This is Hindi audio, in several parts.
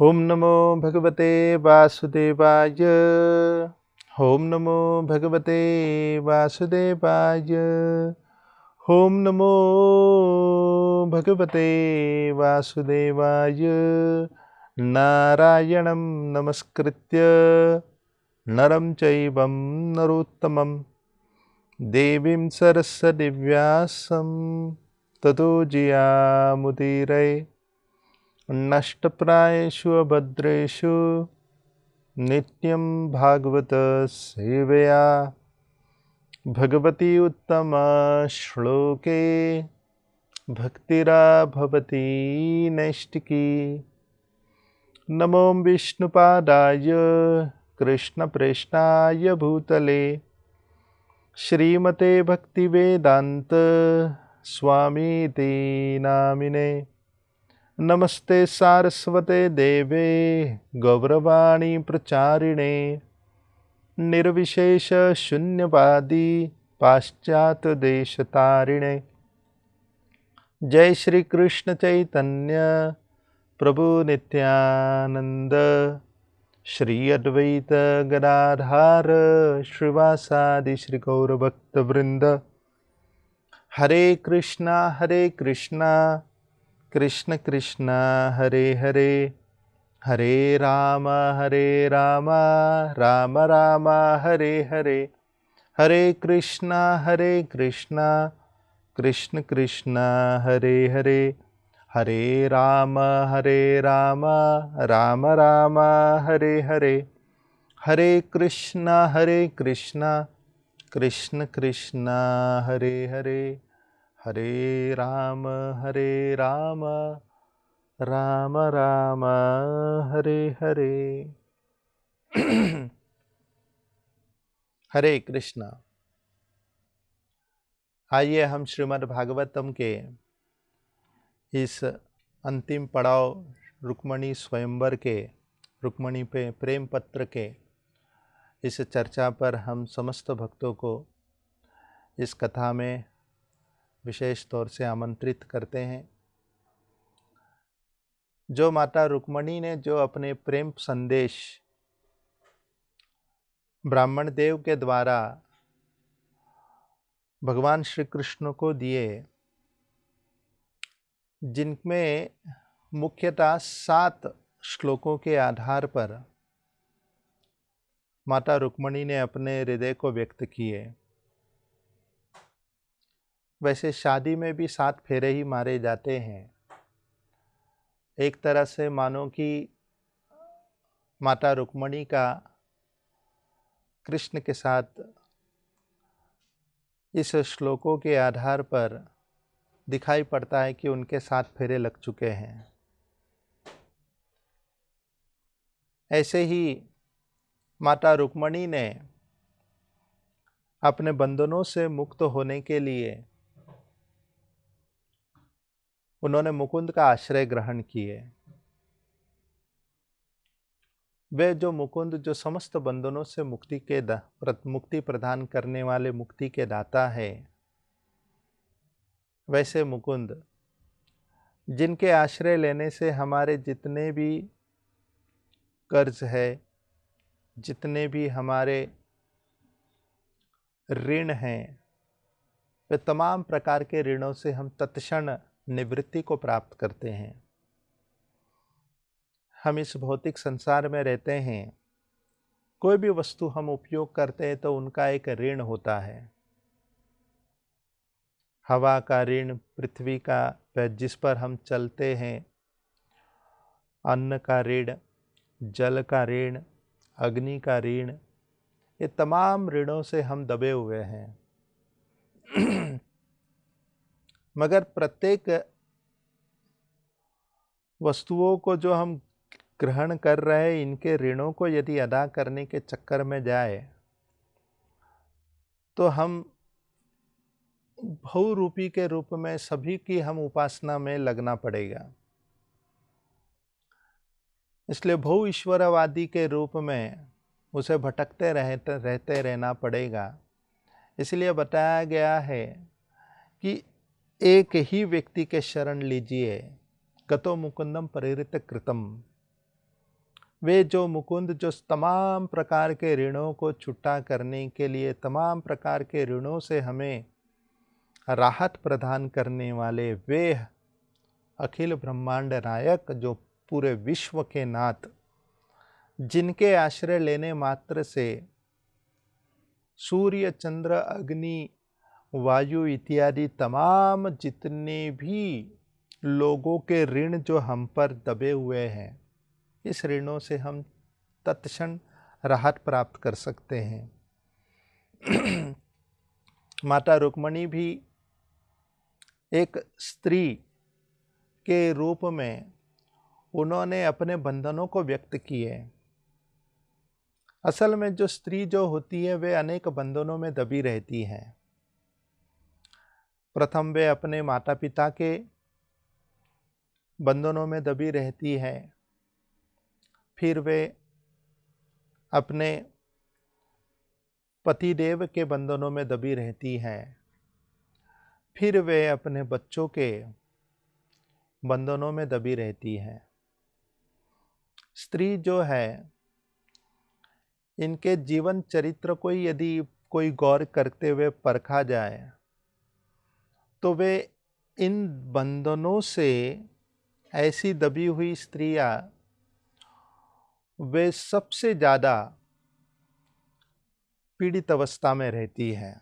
ओम नमो भगवते वासुदेवाय। ओम नमो भगवते वासुदेवाय। ओम नमो भगवते वासुदेवाय। नारायणं नमस्कृत्य नरं चैवं नरोत्तमं देवीं सरस्वतीं व्यासं ततो जयामुदीरये। नष्टप्रायेषु अभद्रेषु नित्यं भागवत सेवया भगवती उत्तम श्लोके भक्तिरा भवती नैष्टिकी। नमो विष्णुपादाय कृष्णप्रेष्ठाय भूतले श्रीमते भक्तिवेदांत स्वामीति नामिने। नमस्ते सारस्वते देवे गौरवाणी प्रचारिणे निर्विशेष शून्यवादी पाश्चात्य देशतारिणे। जय श्री कृष्ण चैतन्य प्रभु नित्यानंद श्री अद्वैत गदाधार श्रीवासादि श्री गौर भक्त वृंद। हरे कृष्णा कृष्ण कृष्ण हरे हरे, हरे राम राम राम हरे हरे। हरे कृष्णा कृष्ण कृष्ण हरे हरे, हरे राम राम राम हरे हरे। हरे कृष्णा कृष्ण कृष्ण हरे हरे, हरे राम राम राम हरे हरे। हरे कृष्णा। आइए हम श्रीमद् भागवतम के इस अंतिम पड़ाव रुक्मणी स्वयंवर के, रुक्मणी पे प्रेम पत्र के इस चर्चा पर हम समस्त भक्तों को इस कथा में विशेष तौर से आमंत्रित करते हैं। जो माता रुक्मणी ने जो अपने प्रेम संदेश ब्राह्मण देव के द्वारा भगवान श्री कृष्ण को दिए, जिनमें मुख्यतः 7 श्लोकों के आधार पर माता रुक्मणी ने अपने हृदय को व्यक्त किए। वैसे शादी में भी 7 फेरे ही मारे जाते हैं। एक तरह से मानो कि माता रुक्मणी का कृष्ण के साथ इस श्लोकों के आधार पर दिखाई पड़ता है कि उनके 7 फेरे लग चुके हैं। ऐसे ही माता रुक्मणी ने अपने बंधनों से मुक्त होने के लिए उन्होंने मुकुंद का आश्रय ग्रहण किए। वे जो मुकुंद जो समस्त बंधनों से मुक्ति प्रदान करने वाले मुक्ति के दाता है, वैसे मुकुंद जिनके आश्रय लेने से हमारे जितने भी कर्ज है, जितने भी हमारे ऋण हैं, वे तमाम प्रकार के ऋणों से हम तत्क्षण निवृत्ति को प्राप्त करते हैं। हम इस भौतिक संसार में रहते हैं, कोई भी वस्तु हम उपयोग करते हैं तो उनका एक ऋण होता है। हवा का ऋण, पृथ्वी का जिस पर हम चलते हैं, अन्न का ऋण, जल का ऋण, अग्नि का ऋण, ये तमाम ऋणों से हम दबे हुए हैं। मगर प्रत्येक वस्तुओं को जो हम ग्रहण कर रहे इनके ऋणों को यदि अदा करने के चक्कर में जाए तो हम भव रूपी के रूप में सभी की हम उपासना में लगना पड़ेगा। इसलिए भव ईश्वरवादी के रूप में उसे भटकते रहते रहना पड़ेगा। इसलिए बताया गया है कि एक ही व्यक्ति के शरण लीजिए, गतो मुकुंदम परिहृत कृतम। वे जो मुकुंद जो तमाम प्रकार के ऋणों को छुट्टा करने के लिए, तमाम प्रकार के ऋणों से हमें राहत प्रदान करने वाले, वे अखिल ब्रह्मांड नायक, जो पूरे विश्व के नाथ, जिनके आश्रय लेने मात्र से सूर्य, चंद्र, अग्नि, वायु इत्यादि तमाम जितने भी लोगों के ऋण जो हम पर दबे हुए हैं, इस ऋणों से हम तत्क्षण राहत प्राप्त कर सकते हैं। माता रुक्मणी भी एक स्त्री के रूप में उन्होंने अपने बंधनों को व्यक्त किए। असल में जो स्त्री जो होती है वे अनेक बंधनों में दबी रहती है। प्रथम वे अपने माता पिता के बंधनों में दबी रहती है, फिर वे अपने पतिदेव के बंधनों में दबी रहती है, फिर वे अपने बच्चों के बंधनों में दबी रहती है। स्त्री जो है, इनके जीवन चरित्र को यदि कोई गौर करते हुए परखा जाए तो वे इन बंधनों से ऐसी दबी हुई स्त्रियां वे सबसे ज्यादा पीड़ित अवस्था में रहती है।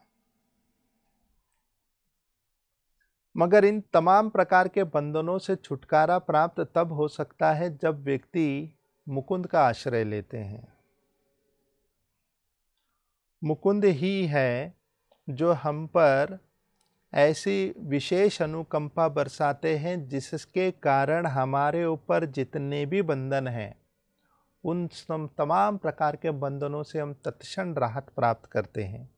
मगर इन तमाम प्रकार के बंधनों से छुटकारा प्राप्त तब हो सकता है जब व्यक्ति मुकुंद का आश्रय लेते हैं। मुकुंद ही है जो हम पर ऐसी विशेष अनुकंपा बरसाते हैं जिसके कारण हमारे ऊपर जितने भी बंधन हैं उन तमाम प्रकार के बंधनों से हम तत्क्षण राहत प्राप्त करते हैं।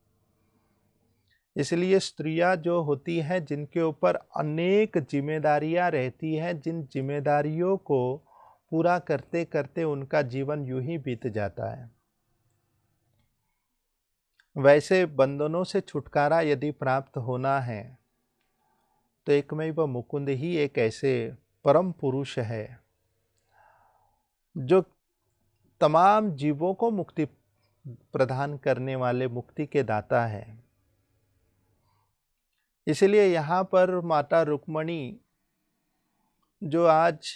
इसलिए स्त्रियां जो होती हैं जिनके ऊपर अनेक जिम्मेदारियां रहती हैं, जिन जिम्मेदारियों को पूरा करते करते उनका जीवन यूं ही बीत जाता है, वैसे बंधनों से छुटकारा यदि प्राप्त होना है तो एकमेव मुकुंद ही एक ऐसे परम पुरुष है जो तमाम जीवों को मुक्ति प्रदान करने वाले, मुक्ति के दाता है। इसलिए यहाँ पर माता रुक्मणी जो आज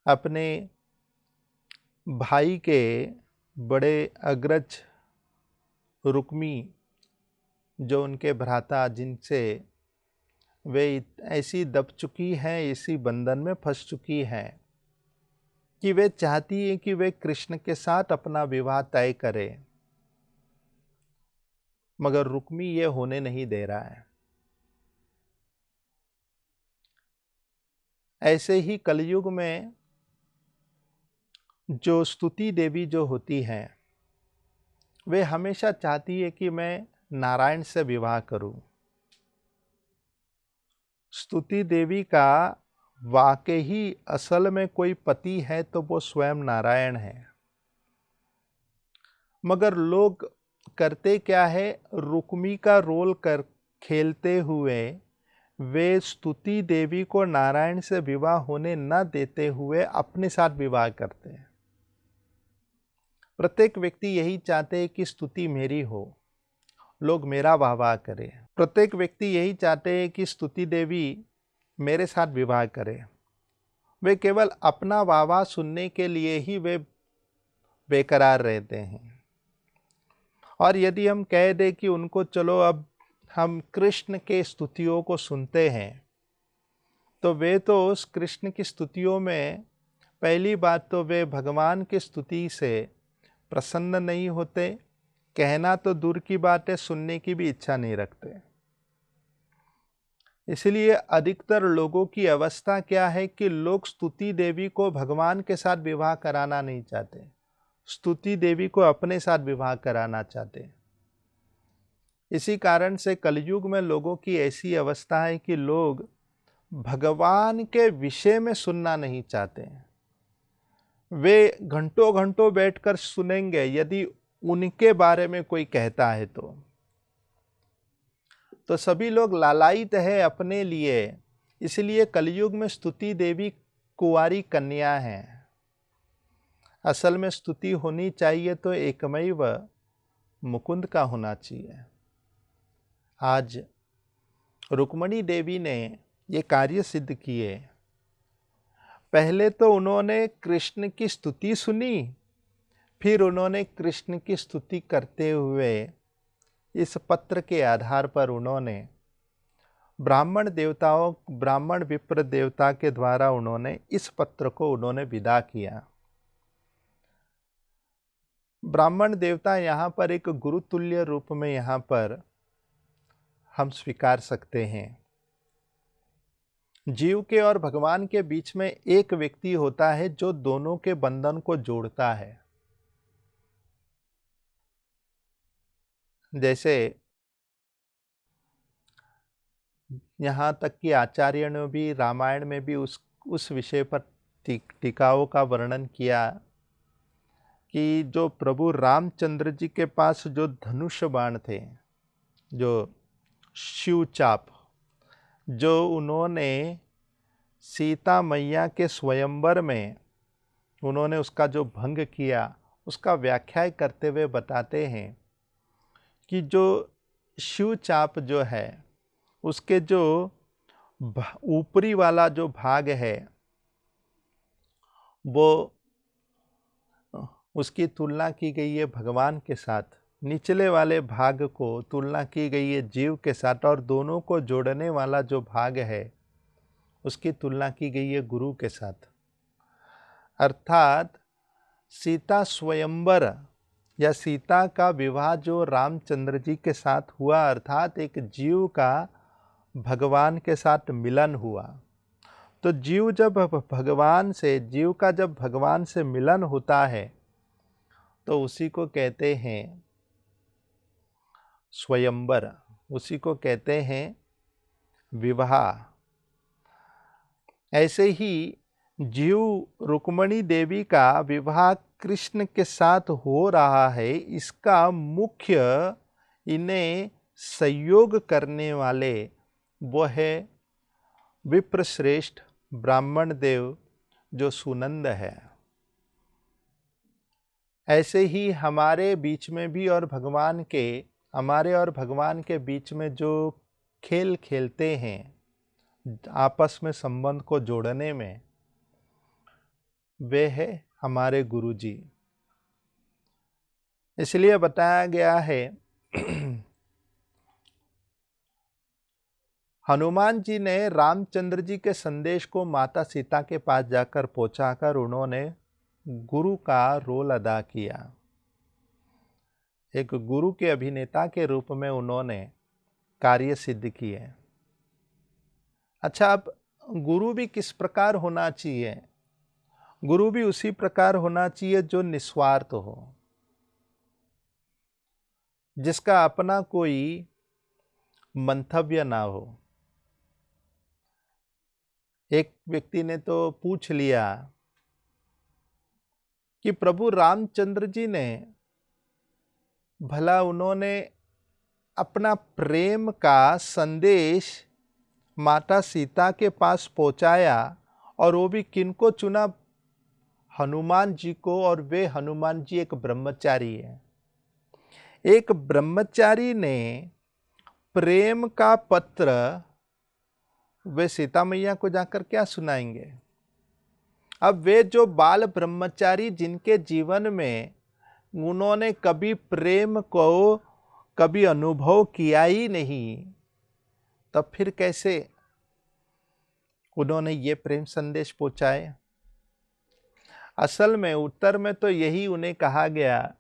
अपने भाई के बड़े अग्रज रुक्मी, जो उनके भ्राता, जिनसे वे ऐसी दब चुकी हैं, इसी बंधन में फंस चुकी हैं कि वे चाहती हैं कि वे कृष्ण के साथ अपना विवाह तय करें, मगर रुक्मी ये होने नहीं दे रहा है। ऐसे ही कलयुग में जो स्तुति देवी जो होती हैं, वे हमेशा चाहती है कि मैं नारायण से विवाह करूं। स्तुति देवी का वाकई ही असल में कोई पति है तो वो स्वयं नारायण है, मगर लोग करते क्या है, रुक्मी का रोल खेलते हुए वे स्तुति देवी को नारायण से विवाह होने न देते हुए अपने साथ विवाह करते हैं। प्रत्येक व्यक्ति यही चाहते हैं कि स्तुति मेरी हो, लोग मेरा वाह करें। प्रत्येक व्यक्ति यही चाहते हैं कि स्तुति देवी मेरे साथ विवाह करे। वे केवल अपना वाह सुनने के लिए ही वे बेकरार रहते हैं। और यदि हम कह दें कि उनको चलो अब हम कृष्ण के स्तुतियों को सुनते हैं, तो वे तो उस कृष्ण की स्तुतियों में पहली बात तो वे भगवान की स्तुति से प्रसन्न नहीं होते, कहना तो दूर की बात है, सुनने की भी इच्छा नहीं रखते। इसलिए अधिकतर लोगों की अवस्था क्या है कि लोग स्तुति देवी को भगवान के साथ विवाह कराना नहीं चाहते, स्तुति देवी को अपने साथ विवाह कराना चाहते। इसी कारण से कलयुग में लोगों की ऐसी अवस्था है कि लोग भगवान के विषय में सुनना नहीं चाहते हैं। वे घंटों घंटों बैठकर सुनेंगे यदि उनके बारे में कोई कहता है तो सभी लोग लालायित है अपने लिए। इसलिए कलयुग में स्तुति देवी कुंवारी कन्या है। असल में स्तुति होनी चाहिए तो एकमैव मुकुंद का होना चाहिए। आज रुक्मणी देवी ने ये कार्य सिद्ध किए। पहले तो उन्होंने कृष्ण की स्तुति सुनी, फिर उन्होंने कृष्ण की स्तुति करते हुए इस पत्र के आधार पर उन्होंने ब्राह्मण विप्र देवता के द्वारा उन्होंने इस पत्र को उन्होंने विदा किया। ब्राह्मण देवता यहाँ पर एक गुरुतुल्य रूप में यहाँ पर हम स्वीकार सकते हैं। जीव के और भगवान के बीच में एक व्यक्ति होता है जो दोनों के बंधन को जोड़ता है। जैसे यहाँ तक कि आचार्य ने भी रामायण में भी उस विषय पर टीकाओं का वर्णन किया कि जो प्रभु रामचंद्र जी के पास जो धनुष बाण थे, जो शिवचाप, जो उन्होंने सीता मैया के स्वयंवर में उन्होंने उसका जो भंग किया, उसका व्याख्या करते हुए बताते हैं कि जो शिवचाप जो है उसके जो ऊपरी वाला जो भाग है वो उसकी तुलना की गई है भगवान के साथ, निचले वाले भाग को तुलना की गई है जीव के साथ, और दोनों को जोड़ने वाला जो भाग है उसकी तुलना की गई है गुरु के साथ। अर्थात सीता स्वयंवर या सीता का विवाह जो रामचंद्र जी के साथ हुआ, अर्थात एक जीव का भगवान के साथ मिलन हुआ। तो जीव का जब भगवान से मिलन होता है तो उसी को कहते हैं स्वयंवर, उसी को कहते हैं विवाह। ऐसे ही जीव रुक्मणी देवी का विवाह कृष्ण के साथ हो रहा है, इसका मुख्य इन्हें सहयोग करने वाले वो है विप्रश्रेष्ठ ब्राह्मण देव जो सुनंद है। ऐसे ही हमारे बीच में भी हमारे और भगवान के बीच में जो खेल खेलते हैं आपस में संबंध को जोड़ने में, वे है हमारे गुरु जी। इसलिए बताया गया है हनुमान जी ने रामचंद्र जी के संदेश को माता सीता के पास जाकर पहुंचाकर उन्होंने गुरु का रोल अदा किया। एक गुरु के अभिनेता के रूप में उन्होंने कार्य सिद्ध किए। अच्छा, अब गुरु भी किस प्रकार होना चाहिए? गुरु भी उसी प्रकार होना चाहिए जो निस्वार्थ हो, जिसका अपना कोई मंतव्य ना हो। एक व्यक्ति ने तो पूछ लिया कि प्रभु रामचंद्र जी ने भला उन्होंने अपना प्रेम का संदेश माता सीता के पास पहुंचाया और वो भी किनको चुना? हनुमान जी को। और वे हनुमान जी एक ब्रह्मचारी है। एक ब्रह्मचारी ने प्रेम का पत्र वे सीता मैया को जाकर क्या सुनाएंगे? अब वे जो बाल ब्रह्मचारी जिनके जीवन में उन्होंने कभी प्रेम को कभी अनुभव किया ही नहीं, तब फिर कैसे उन्होंने ये प्रेम संदेश पहुंचाए? असल में उत्तर में तो यही उन्हें कहा गया,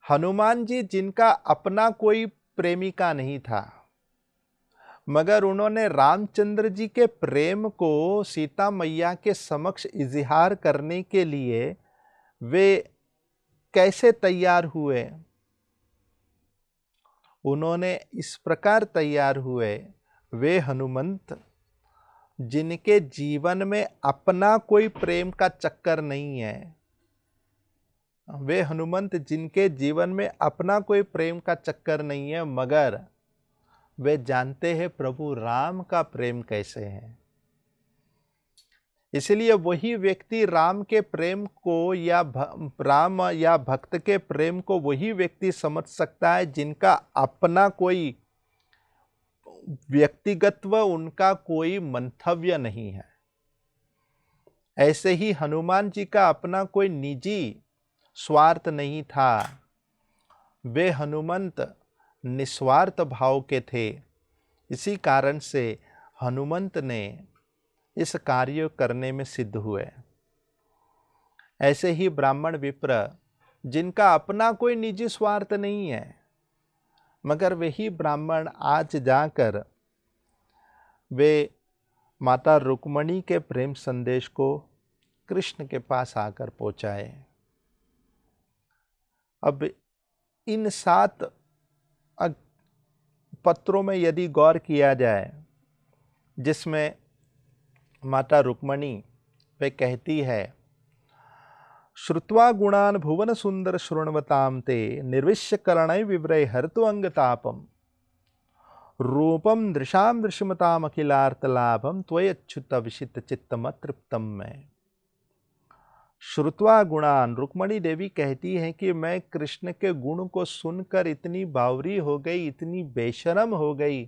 हनुमान जी जिनका अपना कोई प्रेमिका नहीं था, मगर उन्होंने रामचंद्र जी के प्रेम को सीता मैया के समक्ष इजहार करने के लिए वे कैसे तैयार हुए? उन्होंने इस प्रकार तैयार हुए, वे हनुमंत जिनके जीवन में अपना कोई प्रेम का चक्कर नहीं है, वे हनुमंत जिनके जीवन में अपना कोई प्रेम का चक्कर नहीं है, मगर वे जानते हैं प्रभु राम का प्रेम कैसे है। इसलिए वही व्यक्ति राम के प्रेम को या राम या भक्त के प्रेम को वही व्यक्ति समझ सकता है जिनका अपना कोई व्यक्तिगत व उनका कोई मंतव्य नहीं है। ऐसे ही हनुमान जी का अपना कोई निजी स्वार्थ नहीं था, वे हनुमंत निस्वार्थ भाव के थे। इसी कारण से हनुमंत ने इस कार्य करने में सिद्ध हुए। ऐसे ही ब्राह्मण विप्र जिनका अपना कोई निजी स्वार्थ नहीं है, मगर वही ब्राह्मण आज जाकर वे माता रुक्मणी के प्रेम संदेश को कृष्ण के पास आकर पहुंचाए। अब इन 7 पत्रों में यदि गौर किया जाए, जिसमें माता रुक्मणी वे कहती है, श्रुत्वा गुणान भुवन सुंदर शृण्वताम ते निर्विश्य करणै विव्रय हर्तु अंगतापम रूपम दृशाम दृश्यमताम अखिलार्थ लाभम त्वयच्युत विशित चित्तम तृप्तम में। श्रुत्वा गुणान, रुक्मणी देवी कहती है कि मैं कृष्ण के गुण को सुनकर इतनी बावरी हो गई, इतनी बेशरम हो गई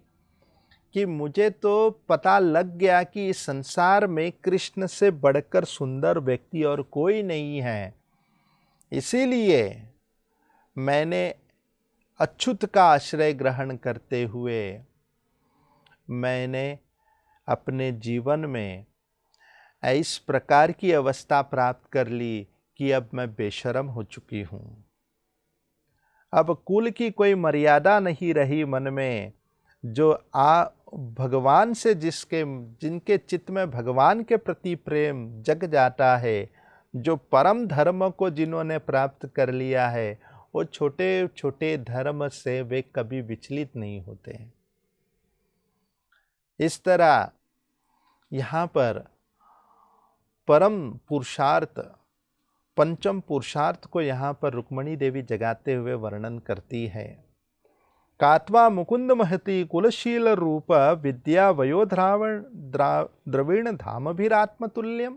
कि मुझे तो पता लग गया कि इस संसार में कृष्ण से बढ़कर सुंदर व्यक्ति और कोई नहीं है। इसीलिए मैंने अच्युत का आश्रय ग्रहण करते हुए मैंने अपने जीवन में इस प्रकार की अवस्था प्राप्त कर ली कि अब मैं बेशरम हो चुकी हूँ। अब कुल की कोई मर्यादा नहीं रही मन में। जो भगवान से जिनके चित्त में भगवान के प्रति प्रेम जग जाता है, जो परम धर्म को जिन्होंने प्राप्त कर लिया है, वो छोटे छोटे धर्म से वे कभी विचलित नहीं होते। इस तरह यहाँ पर परम पुरुषार्थ, पंचम पुरुषार्थ को यहाँ पर रुक्मणी देवी जगाते हुए वर्णन करती है। कात्वा मुकुंद महती कुलशील रूप विद्या वयो द्रविण धामभिरात्मतुल्यम।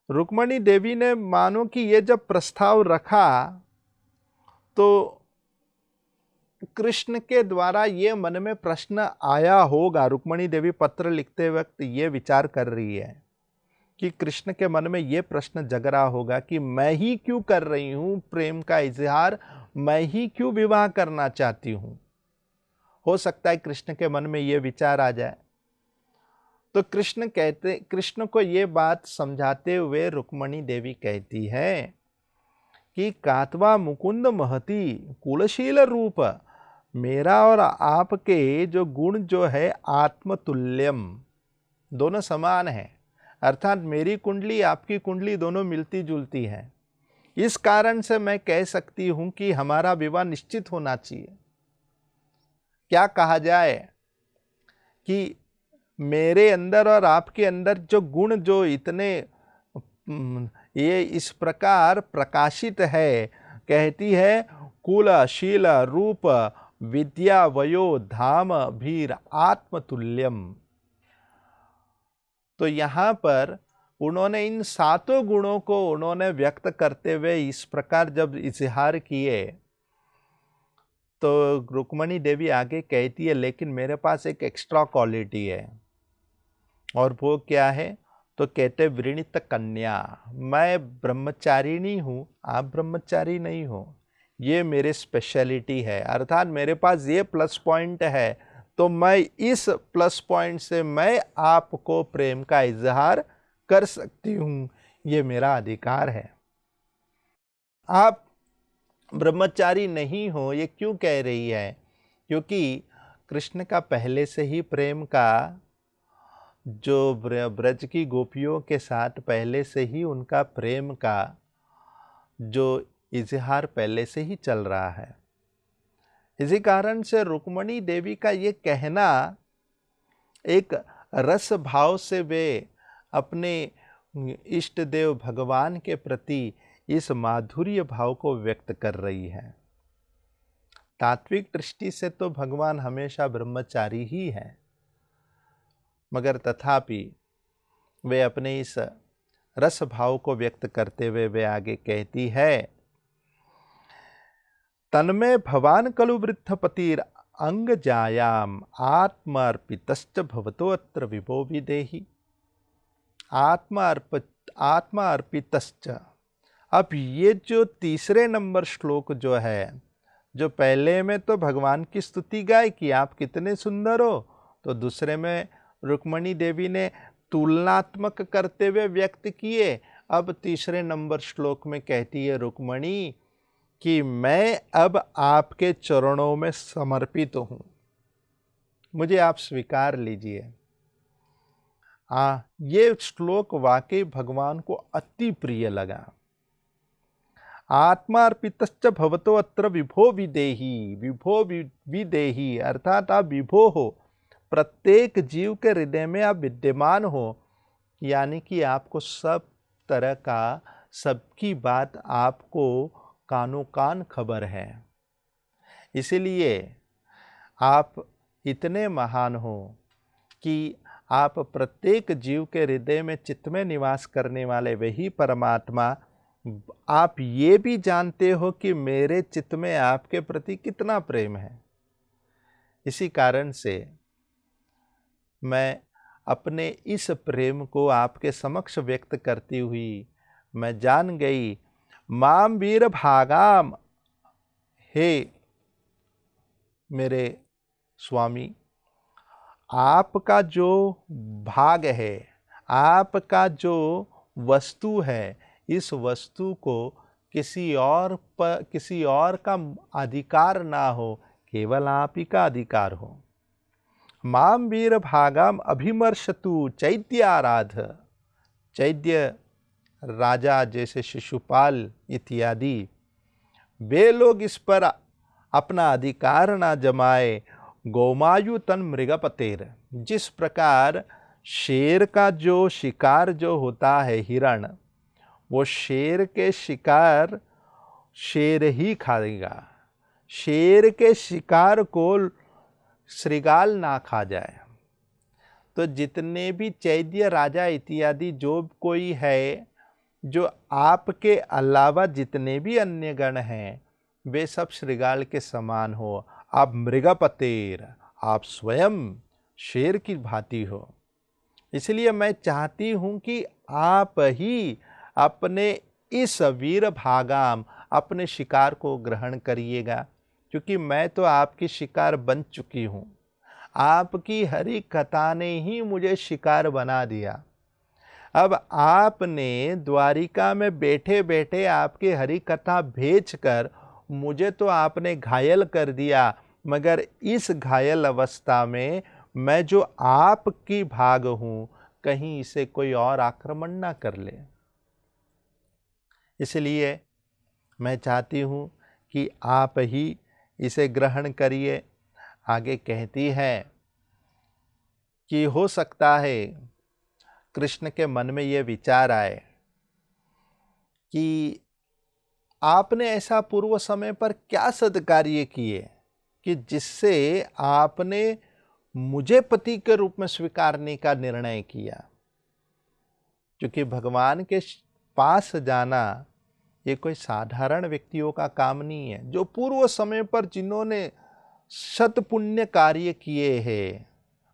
रुक्मणी देवी ने मानो कि ये जब प्रस्ताव रखा तो कृष्ण के द्वारा ये मन में प्रश्न आया होगा। रुक्मणी देवी पत्र लिखते वक्त ये विचार कर रही है कि कृष्ण के मन में ये प्रश्न जग रहा होगा कि मैं ही क्यों कर रही हूं प्रेम का इजहार, मैं ही क्यों विवाह करना चाहती हूं। हो सकता है कृष्ण के मन में ये विचार आ जाए। तो कृष्ण को ये बात समझाते हुए रुक्मणी देवी कहती है कि कात्वा मुकुंद महती कुलशील रूप, मेरा और आपके जो गुण जो है आत्मतुल्यम, दोनों समान है। अर्थात मेरी कुंडली आपकी कुंडली दोनों मिलती जुलती है। इस कारण से मैं कह सकती हूं कि हमारा विवाह निश्चित होना चाहिए। क्या कहा जाए कि मेरे अंदर और आपके अंदर जो गुण जो इतने ये इस प्रकार प्रकाशित है, कहती है कुल शील रूप विद्या वयो धाम भीर आत्मतुल्यम। तो यहाँ पर उन्होंने इन 7 गुणों को उन्होंने व्यक्त करते हुए इस प्रकार जब इजहार किए, तो रुक्मणी देवी आगे कहती है लेकिन मेरे पास एक एक्स्ट्रा क्वालिटी है। और वो क्या है? तो कहते वृणित कन्या, मैं ब्रह्मचारिणी हूँ, आप ब्रह्मचारी नहीं हो, ये मेरे स्पेशलिटी है। अर्थात मेरे पास ये प्लस पॉइंट है, तो मैं इस प्लस पॉइंट से मैं आपको प्रेम का इजहार कर सकती हूँ, ये मेरा अधिकार है। आप ब्रह्मचारी नहीं हो, ये क्यों कह रही है? क्योंकि कृष्ण का पहले से ही प्रेम का जो ब्रज की गोपियों के साथ पहले से ही उनका प्रेम का जो इजहार पहले से ही चल रहा है। इसी कारण से रुक्मणी देवी का ये कहना एक रस भाव से वे अपने इष्ट देव भगवान के प्रति इस माधुर्य भाव को व्यक्त कर रही है। तात्विक दृष्टि से तो भगवान हमेशा ब्रह्मचारी ही है, मगर तथापि वे अपने इस रस भाव को व्यक्त करते हुए वे आगे कहती है, तन्मे भवान खलु वृद्धपतिर अंग जायाम आत्मार्पितश्च भवतो अत्र विभो विदेहि। आत्मा अर्पितश्च। अब ये जो तीसरे नंबर श्लोक जो है, जो पहले में तो भगवान की स्तुति गाई कि आप कितने सुंदर हो, तो दूसरे में रुक्मणी देवी ने तुलनात्मक करते हुए व्यक्त किए। अब तीसरे नंबर श्लोक में कहती है रुक्मणी कि मैं अब आपके चरणों में समर्पित हूं, मुझे आप स्वीकार लीजिए। ये श्लोक वाकई भगवान को अति प्रिय लगा। आत्मार्पितश्च भवतो अत्र विभो विदेहि। विभो विदेहि अर्थात आप विभो हो, प्रत्येक जीव के हृदय में आप विद्यमान हो, यानी कि आपको सब तरह का, सबकी बात आपको कानों कान खबर है। इसीलिए आप इतने महान हो कि आप प्रत्येक जीव के हृदय में चित्त में निवास करने वाले वही परमात्मा, आप ये भी जानते हो कि मेरे चित्त में आपके प्रति कितना प्रेम है। इसी कारण से मैं अपने इस प्रेम को आपके समक्ष व्यक्त करती हुई मैं जान गई, माम वीर भागाम, हे मेरे स्वामी, आपका जो भाग है, आपका जो वस्तु है, इस वस्तु को किसी और का अधिकार ना हो, केवल आप ही का अधिकार हो। माम वीर भागाम अभिमर्शतु चैद्याराध। चैद्य राजा जैसे शिशुपाल इत्यादि वे लोग इस पर अपना अधिकार ना जमाए। गौमायु तन मृगपतेर। जिस प्रकार शेर का जो शिकार जो होता है हिरण, वो शेर के शिकार शेर ही खाएगा, शेर के शिकार को श्रृगाल ना खा जाए। तो जितने भी चैद्य राजा इत्यादि जो कोई है, जो आपके अलावा जितने भी अन्य गण हैं, वे सब श्रृगाल के समान हो। आप मृगपतेर, आप स्वयं शेर की भांति हो। इसलिए मैं चाहती हूं कि आप ही अपने इस वीर भागाम, अपने शिकार को ग्रहण करिएगा, क्योंकि मैं तो आपकी शिकार बन चुकी हूं। आपकी हरि कथा ने ही मुझे शिकार बना दिया। अब आपने द्वारिका में बैठे बैठे आपकी हरि कथा भेजकर मुझे तो आपने घायल कर दिया, मगर इस घायल अवस्था में मैं जो आपकी भाग हूं, कहीं इसे कोई और आक्रमण ना कर ले। इसलिए मैं चाहती हूं कि आप ही इसे ग्रहण करिए। आगे कहती है कि हो सकता है कृष्ण के मन में यह विचार आए कि आपने ऐसा पूर्व समय पर क्या सद्कार्य किए कि जिससे आपने मुझे पति के रूप में स्वीकारने का निर्णय किया। क्योंकि भगवान के पास जाना ये कोई साधारण व्यक्तियों का काम नहीं है। जो पूर्व समय पर जिन्होंने शत पुण्य कार्य किए हैं,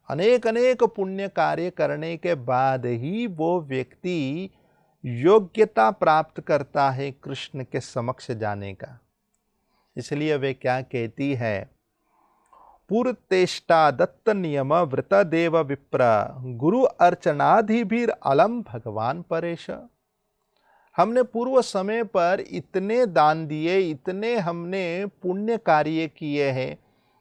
अनेक अनेक पुण्य कार्य करने के बाद ही वो व्यक्ति योग्यता प्राप्त करता है कृष्ण के समक्ष जाने का। इसलिए वे क्या कहती है, पूर्तेष्टा दत्त नियम व्रत देव विप्र गुरु अर्चनाधिभीर अलम भगवान परेश। हमने पूर्व समय पर इतने दान दिए, इतने हमने पुण्य कार्य किए हैं,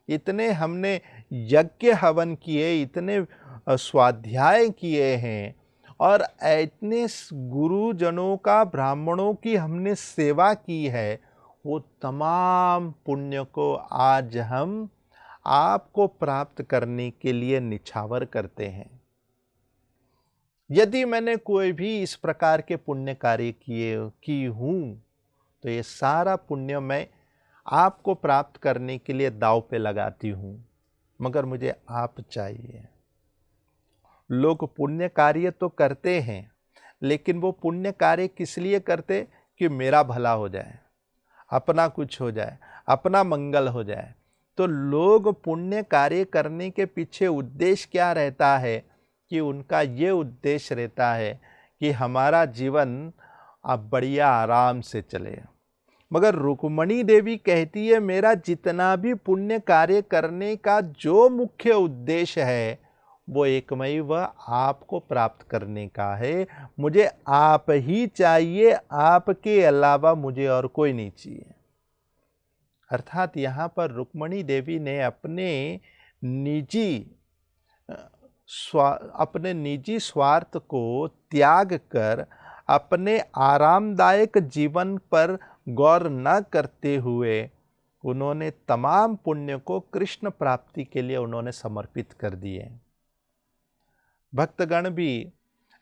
इतने हमने यज्ञ हवन किए, इतने स्वाध्याय किए हैं और इतने गुरुजनों का, ब्राह्मणों की हमने सेवा की है, वो तमाम पुण्य को आज हम आपको प्राप्त करने के लिए निछावर करते हैं। यदि मैंने कोई भी इस प्रकार के पुण्य कार्य की हूँ तो ये सारा पुण्य मैं आपको प्राप्त करने के लिए दांव पे लगाती हूँ, मगर मुझे आप चाहिए। लोग पुण्य कार्य तो करते हैं, लेकिन वो पुण्य कार्य किस लिए करते? कि मेरा भला हो जाए, अपना कुछ हो जाए, अपना मंगल हो जाए। तो लोग पुण्य कार्य करने के पीछे उद्देश्य क्या रहता है? कि उनका ये उद्देश्य रहता है कि हमारा जीवन अब बढ़िया आराम से चले। मगर रुक्मणी देवी कहती है, मेरा जितना भी पुण्य कार्य करने का जो मुख्य उद्देश्य है वो एकमय व आपको प्राप्त करने का है। मुझे आप ही चाहिए, आपके अलावा मुझे और कोई नहीं चाहिए। अर्थात यहाँ पर रुक्मणी देवी ने अपने निजी स्वार्थ को त्याग कर अपने आरामदायक जीवन पर गौर न करते हुए उन्होंने तमाम पुण्य को कृष्ण प्राप्ति के लिए उन्होंने समर्पित कर दिए। भक्तगण भी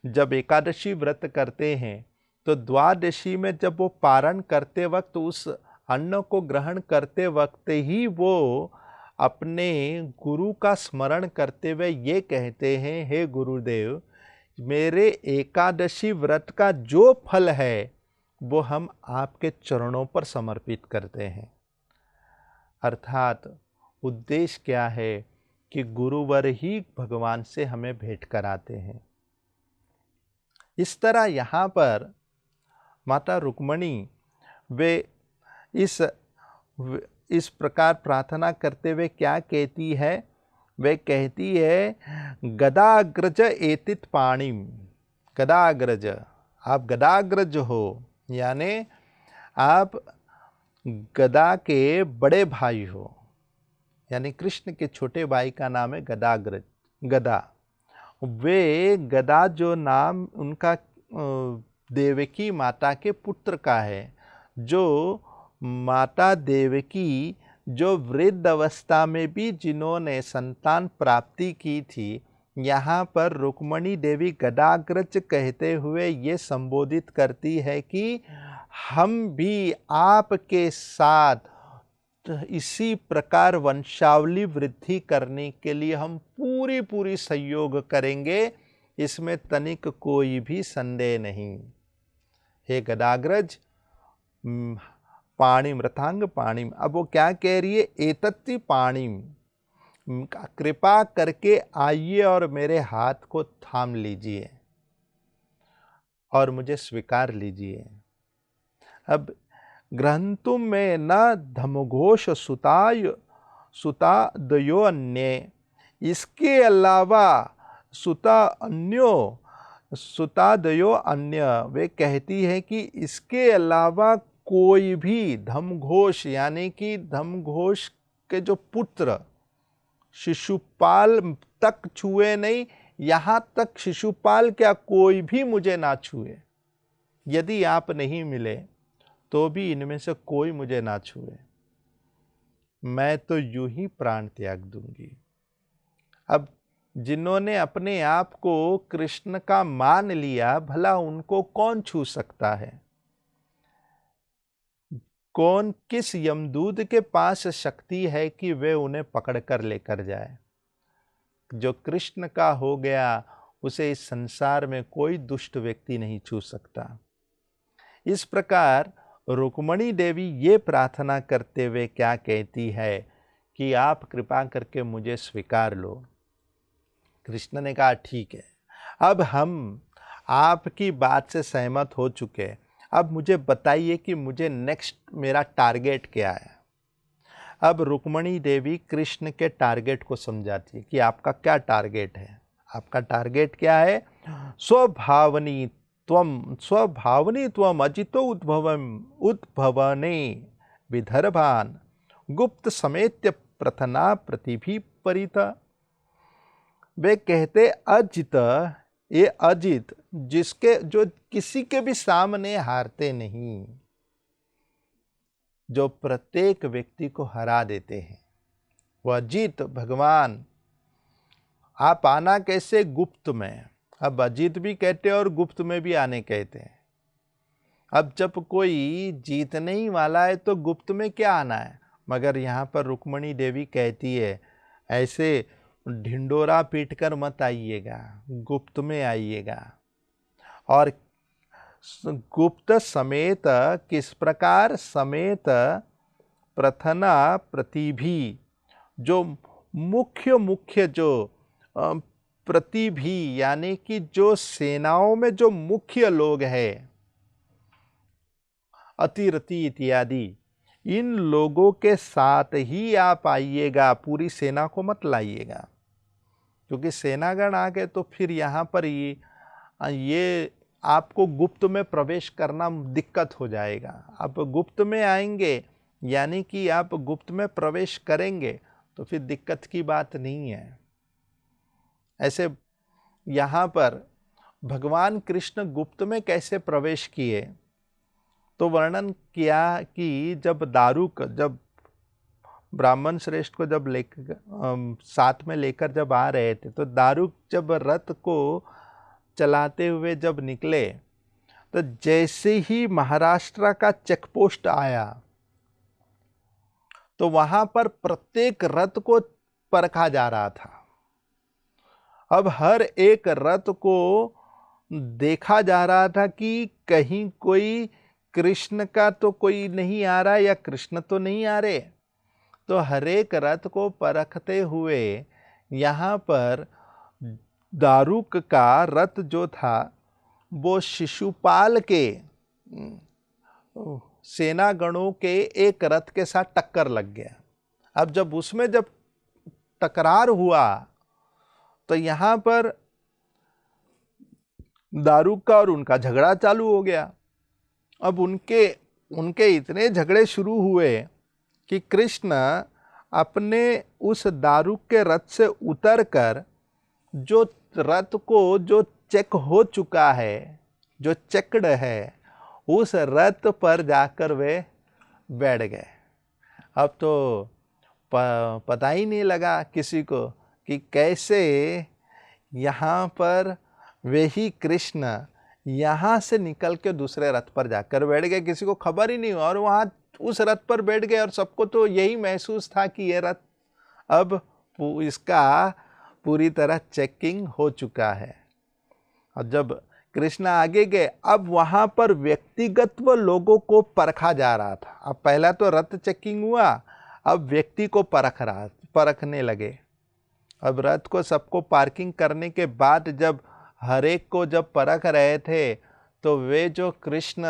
जब एकादशी व्रत करते हैं तो द्वादशी में जब वो पारण करते वक्त, उस अन्न को ग्रहण करते वक्त ही वो अपने गुरु का स्मरण करते हुए ये कहते हैं, हे गुरुदेव, मेरे एकादशी व्रत का जो फल है वो हम आपके चरणों पर समर्पित करते हैं। अर्थात उद्देश्य क्या है? कि गुरुवर ही भगवान से हमें भेंट कराते हैं। इस तरह यहाँ पर माता रुक्मणी वे इस प्रकार प्रार्थना करते हुए क्या कहती है? वे कहती है, गदाग्रज एतित पाणिम। गदाग्रज, आप गदाग्रज हो, यानी आप गदा के बड़े भाई हो, यानी कृष्ण के छोटे भाई का नाम है गदाग्रज, गदा। वे गदा जो नाम उनका देवकी माता के पुत्र का है, जो माता देवकी जो वृद्ध अवस्था में भी जिन्होंने संतान प्राप्ति की थी, यहाँ पर रुक्मणी देवी गदाग्रज कहते हुए ये संबोधित करती है कि हम भी आपके साथ इसी प्रकार वंशावली वृद्धि करने के लिए हम पूरी सहयोग करेंगे, इसमें तनिक कोई भी संदेह नहीं। हे गदाग्रज, पाणिम, रथांग पाणिम। अब वो क्या कह रही है? एतत्ति पाणिम, कृपा करके आइए और मेरे हाथ को थाम लीजिए और मुझे स्वीकार लीजिए। अब ग्रहंतुम में न धमघोष सुतादयो अन्य, इसके अलावा सुतादयो अन्य, वे कहती है कि इसके अलावा कोई भी धमघोष, यानी कि धमघोष के जो पुत्र शिशुपाल तक छुए नहीं, यहाँ तक शिशुपाल क्या कोई भी मुझे ना छुए। यदि आप नहीं मिले तो भी इनमें से कोई मुझे ना छुए, मैं तो यूं ही प्राण त्याग दूंगी। अब जिन्होंने अपने आप को कृष्ण का मान लिया, भला उनको कौन छू सकता है? कौन, किस यमदूत के पास शक्ति है कि वे उन्हें पकड़ कर लेकर जाए? जो कृष्ण का हो गया उसे इस संसार में कोई दुष्ट व्यक्ति नहीं छू सकता। इस प्रकार रुक्मणी देवी ये प्रार्थना करते हुए क्या कहती है कि आप कृपा करके मुझे स्वीकार लो। कृष्ण ने कहा, ठीक है, अब हम आपकी बात से सहमत हो चुके, अब मुझे बताइए कि मुझे नेक्स्ट मेरा टारगेट क्या है। अब रुक्मणी देवी कृष्ण के टारगेट को समझाती है कि आपका क्या टारगेट है। आपका टारगेट क्या है? स्वभावनी त्वम अजितो उद्भवने विदर्भान गुप्त समेत्य प्रथना प्रतिभि परित। वे कहते अजित, ये अजित जिसके जो किसी के भी सामने हारते नहीं, जो प्रत्येक व्यक्ति को हरा देते हैं, वह अजित भगवान। आप आना कैसे? गुप्त में। अब अजित भी कहते हैं और गुप्त में भी आने कहते हैं। अब जब कोई जीतने ही वाला है तो गुप्त में क्या आना है? मगर यहाँ पर रुक्मणी देवी कहती है ऐसे ढिंडोरा पीटकर मत आइएगा, गुप्त में आइएगा। और गुप्त समेत किस प्रकार? समेत प्रथना प्रतिभी, जो मुख्य जो प्रतिभी यानी कि जो सेनाओं में जो मुख्य लोग हैं, अतिरथी इत्यादि, इन लोगों के साथ ही आप आइएगा, पूरी सेना को मत लाइएगा। क्योंकि सेनागण आ गए तो फिर यहाँ पर ये आपको गुप्त में प्रवेश करना दिक्कत हो जाएगा। आप गुप्त में आएंगे यानी कि आप गुप्त में प्रवेश करेंगे तो फिर दिक्कत की बात नहीं है। ऐसे यहाँ पर भगवान कृष्ण गुप्त में कैसे प्रवेश किए तो वर्णन किया कि जब दारुक, जब ब्राह्मण श्रेष्ठ को जब साथ में लेकर जब आ रहे थे तो दारुक जब रथ को चलाते हुए जब निकले तो जैसे ही महाराष्ट्र का चेक पोस्ट आया तो वहां पर प्रत्येक रथ को परखा जा रहा था। अब हर एक रथ को देखा जा रहा था कि कहीं कोई कृष्ण का तो कोई नहीं आ रहा या कृष्ण तो नहीं आ रहे। तो हर एक रथ को परखते हुए यहाँ पर दारुक का रथ जो था वो शिशुपाल के सेनागणों के एक रथ के साथ टक्कर लग गया। अब जब उसमें जब टकरार हुआ तो यहाँ पर दारुक का और उनका झगड़ा चालू हो गया। अब उनके इतने झगड़े शुरू हुए कि कृष्ण अपने उस दारुक के रथ से उतरकर जो रथ को जो चेक हो चुका है, जो चेकड है, उस रथ पर जाकर वे बैठ गए। अब तो पता ही नहीं लगा किसी को कि कैसे यहाँ पर वे ही कृष्ण यहाँ से निकल के दूसरे रथ पर जाकर बैठ गए, किसी को खबर ही नहीं हुआ। और वहाँ उस रथ पर बैठ गए और सबको तो यही महसूस था कि ये रथ अब इसका पूरी तरह चेकिंग हो चुका है। और जब कृष्ण आगे गए अब वहाँ पर व्यक्तिगत लोगों को परखा जा रहा था। अब पहला तो रथ चेकिंग हुआ, अब व्यक्ति को परखने लगे। अब रथ को सबको पार्किंग करने के बाद जब हर एक को जब परख रहे थे तो वे जो कृष्ण,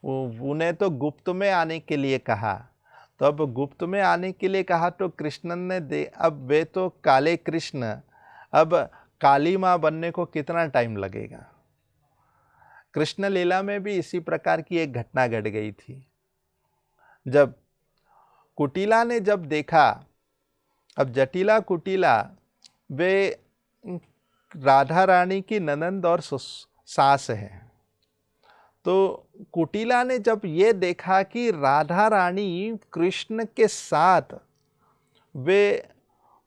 उन्हें तो गुप्त में आने के लिए कहा। तो अब गुप्त में आने के लिए कहा तो कृष्ण ने अब वे तो काले कृष्ण, अब काली माँ बनने को कितना टाइम लगेगा। कृष्ण लीला में भी इसी प्रकार की एक घटना घट गई थी। जब कुटिला ने जब देखा, अब जटिला कुटिला वे राधा रानी की ननंद और सास है। तो कुटिला ने जब ये देखा कि राधा रानी कृष्ण के साथ वे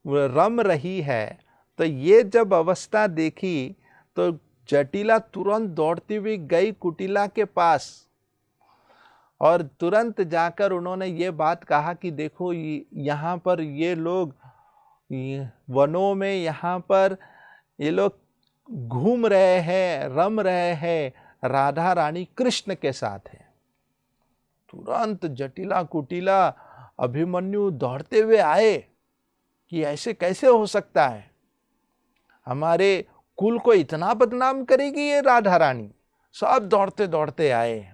रम रही है, तो ये जब अवस्था देखी तो जटिला तुरंत दौड़ती हुई गई कुटिला के पास और तुरंत जाकर उन्होंने ये बात कहा कि देखो यहाँ पर ये लोग वनों में यहाँ पर ये लोग घूम रहे हैं, रम रहे हैं, राधा रानी कृष्ण के साथ है। तुरंत जटिला कुटिला अभिमन्यु दौड़ते हुए आए कि ऐसे कैसे हो सकता है, हमारे कुल को इतना बदनाम करेगी ये राधा रानी। सब दौड़ते दौड़ते आए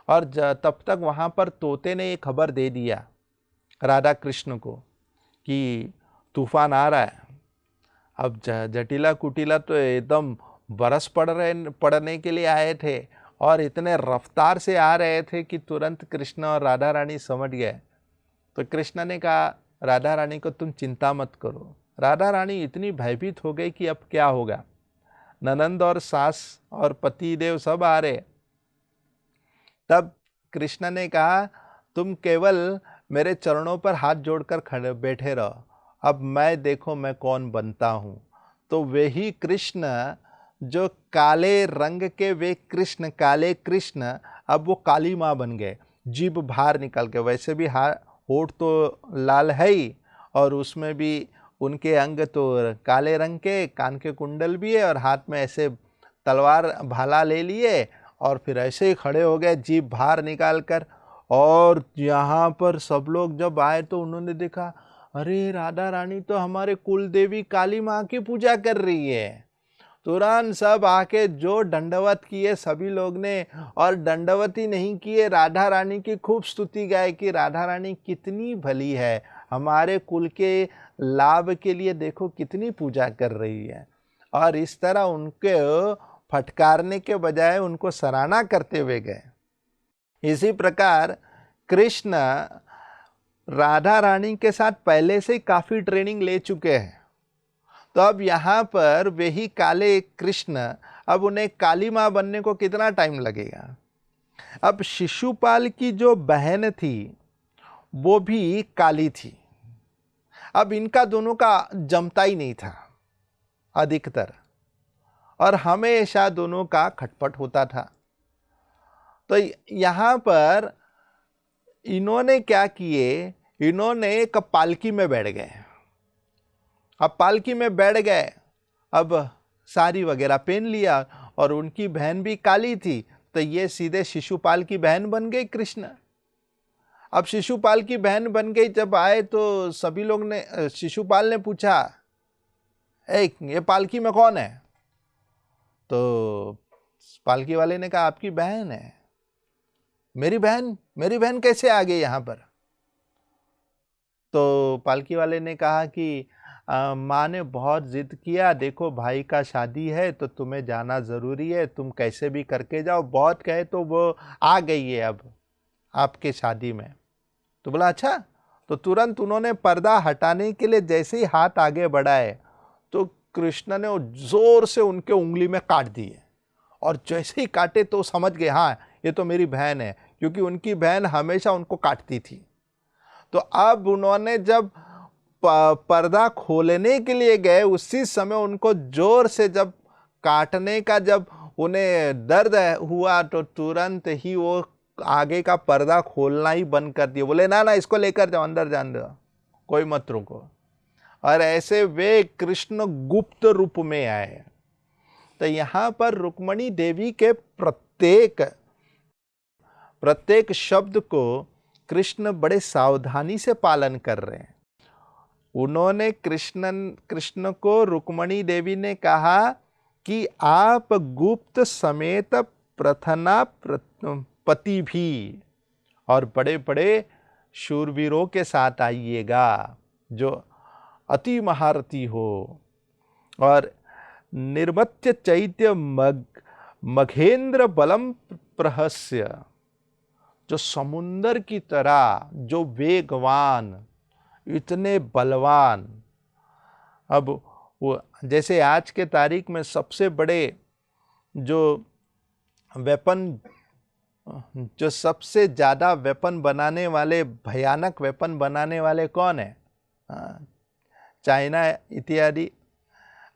और तब तक वहां पर तोते ने ये खबर दे दिया राधा कृष्ण को कि तूफान आ रहा है। अब जटिला कुटिला तो एकदम बरस पड़ने के लिए आए थे और इतने रफ्तार से आ रहे थे कि तुरंत कृष्ण और राधा रानी समझ गए। तो कृष्ण ने कहा, राधा रानी को तुम चिंता मत करो। राधा रानी इतनी भयभीत हो गई कि अब क्या होगा। ननंद और सास और पति देव सब आ रहे। तब कृष्ण ने कहा तुम केवल मेरे चरणों पर हाथ जोड़कर खड़े बैठे रहो, अब मैं देखो मैं कौन बनता हूँ। तो वही कृष्ण जो काले रंग के, वे कृष्ण, काले कृष्ण, अब वो काली माँ बन गए, जीभ बाहर निकल के। वैसे भी होठ तो लाल है ही, और उसमें भी उनके अंग तो काले रंग के, कान के कुंडल भी है, और हाथ में ऐसे तलवार भाला ले लिए, और फिर ऐसे ही खड़े हो गए जीभ बाहर निकाल कर। और यहाँ पर सब लोग जब आए तो उन्होंने देखा, अरे राधा रानी तो हमारे कुल देवी काली माँ की पूजा कर रही है। तुरंत सब आके जो दंडवत किए सभी लोग ने, और दंडवत ही नहीं किए, राधा रानी की खूब स्तुति गाए कि राधा रानी कितनी भली है, हमारे कुल के लाभ के लिए देखो कितनी पूजा कर रही है। और इस तरह उनके फटकारने के बजाय उनको सराहना करते हुए गए। इसी प्रकार कृष्ण राधा रानी के साथ पहले से काफी ट्रेनिंग ले चुके हैं। तो अब यहाँ पर वही काले कृष्ण, अब उन्हें काली माँ बनने को कितना टाइम लगेगा। अब शिशुपाल की जो बहन थी वो भी काली थी। अब इनका दोनों का जमता ही नहीं था अधिकतर, और हमेशा दोनों का खटपट होता था। तो यहाँ पर इन्होंने क्या किए, इन्होंने एक पालकी में बैठ गए। अब पालकी में बैठ गए, अब साड़ी वगैरह पहन लिया, और उनकी बहन भी काली थी, तो ये सीधे शिशुपाल की बहन बन गई कृष्ण। अब शिशुपाल की बहन बन गई, जब आए तो सभी लोग ने, शिशुपाल ने पूछा ये पालकी में कौन है। तो पालकी वाले ने कहा आपकी बहन है। मेरी बहन कैसे आ गई यहां पर। तो पालकी वाले ने कहा कि माँ ने बहुत जिद किया, देखो भाई का शादी है तो तुम्हें जाना ज़रूरी है, तुम कैसे भी करके जाओ, बहुत कहे तो वो आ गई है अब आपके शादी में। तो बोला अच्छा। तो तुरंत उन्होंने पर्दा हटाने के लिए जैसे ही हाथ आगे बढ़ाए तो कृष्ण ने जोर से उनके उंगली में काट दिए, और जैसे ही काटे तो समझ गए हाँ ये तो मेरी बहन है, क्योंकि उनकी बहन हमेशा उनको काटती थी। तो अब उन्होंने जब पर्दा खोलने के लिए गए, उसी समय उनको जोर से जब काटने का जब उन्हें दर्द हुआ तो तुरंत ही वो आगे का पर्दा खोलना ही बंद कर दिया। बोले ना इसको लेकर जाओ, अंदर जान दो, कोई मत रुको। और ऐसे वे कृष्ण गुप्त रूप में आए। तो यहाँ पर रुक्मणी देवी के प्रत्येक शब्द को कृष्ण बड़े सावधानी से पालन कर रहे हैं। उन्होंने कृष्ण को, रुक्मणी देवी ने कहा कि आप गुप्त समेत प्रथना पति भी, और बड़े बड़े शूरवीरों के साथ आइएगा जो अति महारथी हो, और निर्मत्य चैत्य मघेंद्र बलम प्रहस्य, जो समुंदर की तरह, जो वेगवान, इतने बलवान। अब वो जैसे आज के तारीख में सबसे बड़े जो वेपन, जो सबसे ज़्यादा वेपन बनाने वाले, भयानक वेपन बनाने वाले कौन है, चाइना इत्यादि।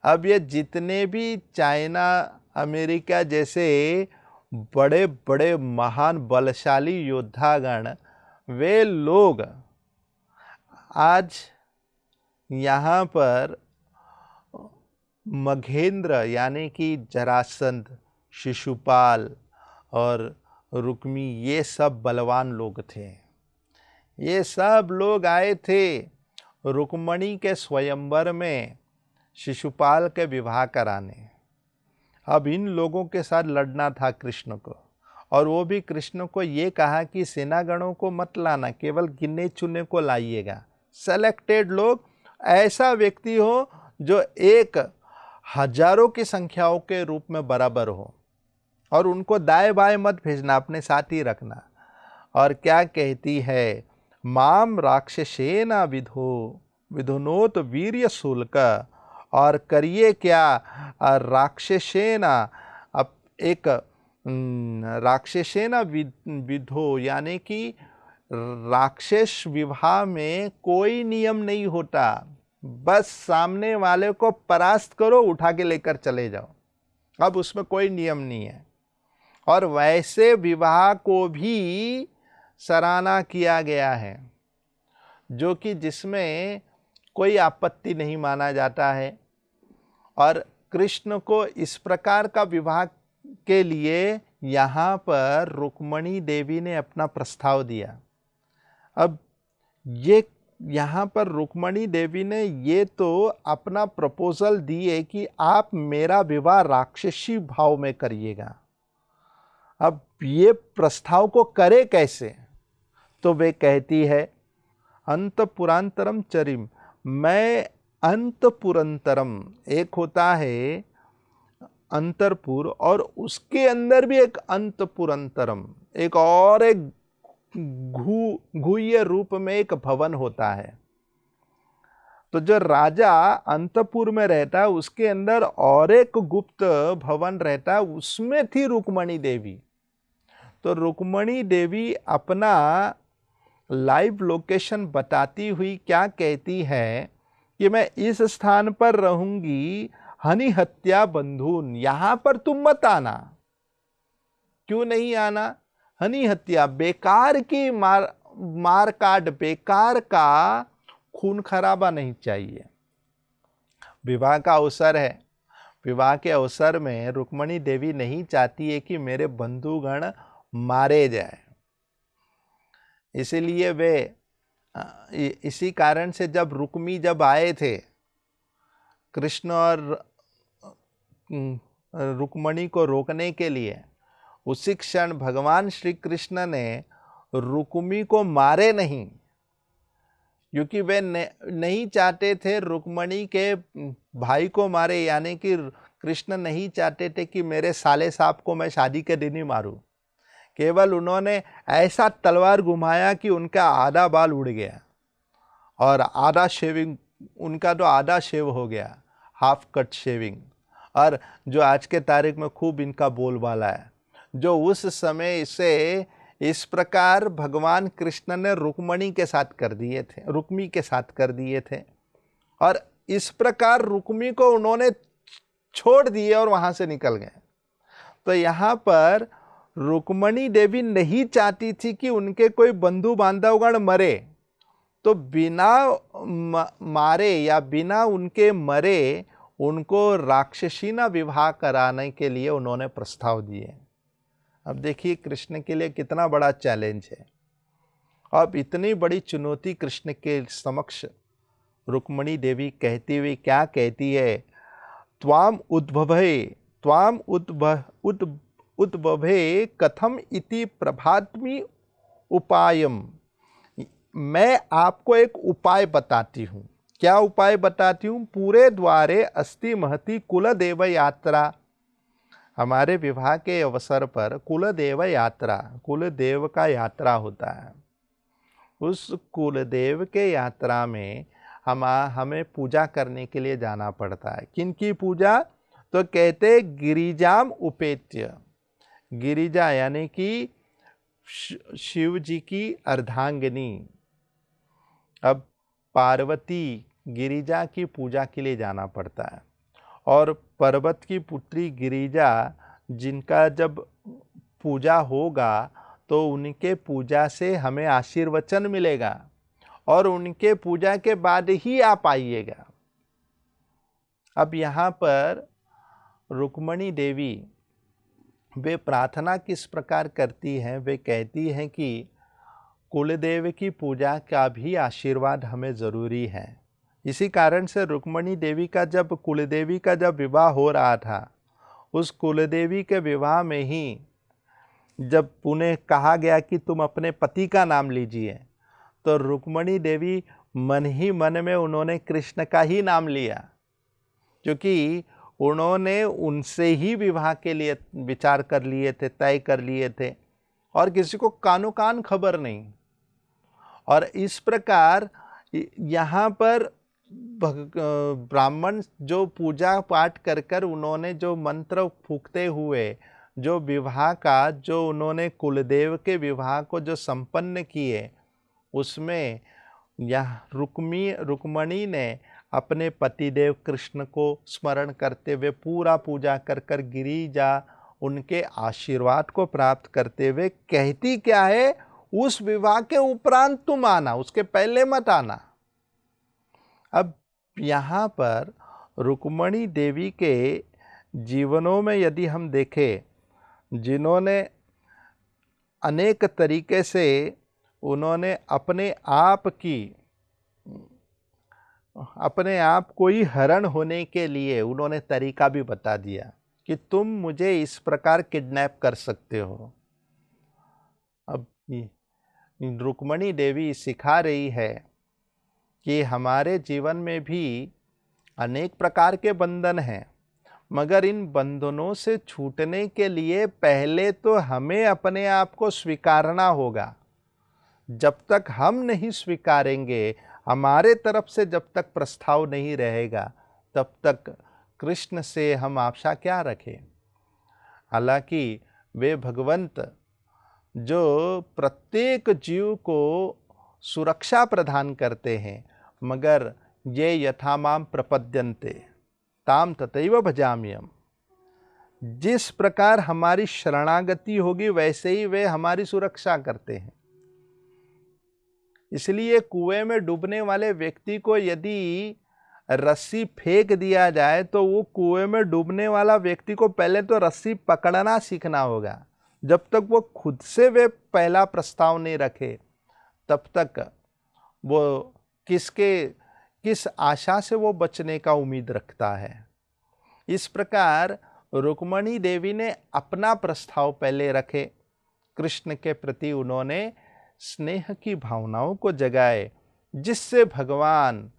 अब ये जितने भी चाइना, अमेरिका जैसे बड़े बड़े महान बलशाली योद्धागण, वे लोग आज यहाँ पर मघेंद्र यानी कि जरासंध, शिशुपाल और रुक्मी, ये सब बलवान लोग थे। ये सब लोग आए थे रुक्मणी के स्वयंवर में शिशुपाल के विवाह कराने। अब इन लोगों के साथ लड़ना था कृष्ण को, और वो भी कृष्ण को ये कहा कि सेनागणों को मत लाना, केवल गिने चुने को लाइएगा, सेलेक्टेड लोग, ऐसा व्यक्ति हो जो 1000 की संख्याओं के रूप में बराबर हो, और उनको दाएं बाएं मत भेजना, अपने साथ ही रखना। और क्या कहती है माम राक्षसेन विधुनोत वीर्य शुल्क, और करिए क्या राक्षसेन, अब एक राक्षसेन विधो, यानी कि राक्षस विवाह में कोई नियम नहीं होता, बस सामने वाले को परास्त करो, उठा के लेकर चले जाओ, अब उसमें कोई नियम नहीं है। और वैसे विवाह को भी सराहना किया गया है, जो कि जिसमें कोई आपत्ति नहीं माना जाता है। और कृष्ण को इस प्रकार का विवाह के लिए यहाँ पर रुक्मणी देवी ने अपना प्रस्ताव दिया। अब ये यहाँ पर रुक्मणी देवी ने ये तो अपना प्रपोजल दिए कि आप मेरा विवाह राक्षसी भाव में करिएगा। अब ये प्रस्ताव को करे कैसे, तो वे कहती है अंतपुरांतरम चरिम, मैं अंतपुरंतरम, एक होता है अंतरपुर और उसके अंदर भी एक अंतपुरंतरम, एक और एक गुह्य रूप में एक भवन होता है। तो जो राजा अंतपुर में रहता है उसके अंदर और एक गुप्त भवन रहता है, उसमें थी रुक्मणी देवी। तो रुक्मणी देवी अपना लाइव लोकेशन बताती हुई क्या कहती है कि मैं इस स्थान पर रहूंगी, हनि हत्या बंधुन, यहां पर तुम मत आना। क्यों नहीं आना? हनि हत्या, बेकार की मार काट, बेकार का खून खराबा नहीं चाहिए। विवाह का अवसर है, विवाह के अवसर में रुक्मणी देवी नहीं चाहती है कि मेरे बंधुगण मारे जाए। इसीलिए वे इसी कारण से जब रुक्मी जब आए थे, कृष्ण और रुक्मणी को रोकने के लिए, उसी क्षण भगवान श्री कृष्ण ने रुक्मी को मारे नहीं, क्योंकि वे नहीं चाहते थे रुक्मणी के भाई को मारे, यानी कि कृष्ण नहीं चाहते थे कि मेरे साले साहब को मैं शादी के दिन ही मारूं। केवल उन्होंने ऐसा तलवार घुमाया कि उनका आधा बाल उड़ गया और आधा शेविंग, उनका तो आधा शेव हो गया, हाफ कट शेविंग। और जो आज के तारीख में खूब इनका बोलबाला है, जो उस समय इसे इस प्रकार भगवान कृष्ण ने रुक्मणी के साथ कर दिए थे, रुक्मी के साथ कर दिए थे। और इस प्रकार रुक्मी को उन्होंने छोड़ दिए और वहां से निकल गए। तो यहाँ पर रुक्मणी देवी नहीं चाहती थी कि उनके कोई बंधु बांधवगण मरे, तो बिना मारे या बिना उनके मरे उनको राक्षसीना विवाह कराने के लिए उन्होंने प्रस्ताव दिए। अब देखिए कृष्ण के लिए कितना बड़ा चैलेंज है। अब इतनी बड़ी चुनौती कृष्ण के समक्ष रुक्मणी देवी कहती हुई क्या कहती है, त्वाम उद्भवे कथम इति प्रभात्मि उपायम, मैं आपको एक उपाय बताती हूँ। क्या उपाय बताती हूँ? पूरे द्वारे अस्ति महती कुलदेव यात्रा, हमारे विवाह के अवसर पर कुलदेव यात्रा, कुलदेव का यात्रा होता है। उस कुलदेव के यात्रा में हमें पूजा करने के लिए जाना पड़ता है। किन की पूजा? तो कहते गिरिजाम उपेत्य, गिरिजा यानी कि शिव जी की अर्धांगिनी। अब पार्वती गिरिजा की पूजा के लिए जाना पड़ता है, और पर्वत की पुत्री गिरिजा जिनका जब पूजा होगा तो उनके पूजा से हमें आशीर्वचन मिलेगा, और उनके पूजा के बाद ही आप आइएगा। अब यहाँ पर रुक्मणी देवी वे प्रार्थना किस प्रकार करती हैं? वे कहती हैं कि कुलदेव की पूजा का भी आशीर्वाद हमें ज़रूरी है। इसी कारण से रुक्मणी देवी का जब कुलदेवी का जब विवाह हो रहा था, उस कुलदेवी के विवाह में ही जब उन्हें कहा गया कि तुम अपने पति का नाम लीजिए, तो रुक्मणी देवी मन ही मन में उन्होंने कृष्ण का ही नाम लिया, क्योंकि उन्होंने उनसे ही विवाह के लिए विचार कर लिए थे, तय कर लिए थे, और किसी को कानो कान खबर नहीं। और इस प्रकार यहाँ पर ब्राह्मण जो पूजा पाठ कर कर उन्होंने जो मंत्र फूंकते हुए जो विवाह का, जो उन्होंने कुलदेव के विवाह को जो संपन्न किए, उसमें यह रुक्मणी ने अपने पतिदेव कृष्ण को स्मरण करते हुए पूरा पूजा कर कर गिरिजा उनके आशीर्वाद को प्राप्त करते हुए कहती क्या है, उस विवाह के उपरांत तुम आना, उसके पहले मत आना। अब यहाँ पर रुक्मणी देवी के जीवनों में यदि हम देखें, जिन्होंने अनेक तरीके से उन्होंने अपने आप को ही हरण होने के लिए उन्होंने तरीका भी बता दिया कि तुम मुझे इस प्रकार किडनैप कर सकते हो। अब रुक्मणी देवी सिखा रही है कि हमारे जीवन में भी अनेक प्रकार के बंधन हैं, मगर इन बंधनों से छूटने के लिए पहले तो हमें अपने आप को स्वीकारना होगा। जब तक हम नहीं स्वीकारेंगे, हमारे तरफ से जब तक प्रस्ताव नहीं रहेगा, तब तक कृष्ण से हम आशा क्या रखें। हालांकि वे भगवंत जो प्रत्येक जीव को सुरक्षा प्रदान करते हैं, मगर ये यथा माम प्रपद्यन्ते ताम तथैव भजाम्यहम्। जिस प्रकार हमारी शरणागति होगी वैसे ही वे हमारी सुरक्षा करते हैं। इसलिए कुएं में डूबने वाले व्यक्ति को यदि रस्सी फेंक दिया जाए तो वो कुएं में डूबने वाला व्यक्ति को पहले तो रस्सी पकड़ना सीखना होगा। जब तक वो खुद से वे पहला प्रस्ताव नहीं रखे, तब तक वो किस आशा से वो बचने का उम्मीद रखता है। इस प्रकार रुक्मणी देवी ने अपना प्रस्ताव पहले रखे, कृष्ण के प्रति उन्होंने स्नेह की भावनाओं को जगाए, जिससे भगवान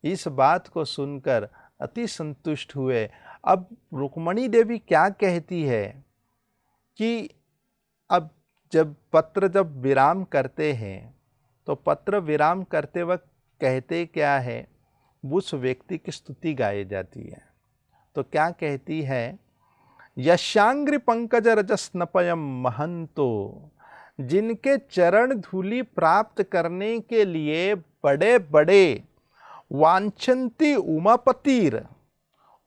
इस बात को सुनकर अति संतुष्ट हुए। अब रुक्मणी देवी क्या कहती है कि अब जब विराम करते हैं तो पत्र विराम करते वक्त कहते क्या है, उस व्यक्ति की स्तुति गाई जाती है। तो क्या कहती है, यशांग्रि पंकज रजस्नपयम महंतो, जिनके चरण धूलि प्राप्त करने के लिए बड़े बड़े वांछन्ति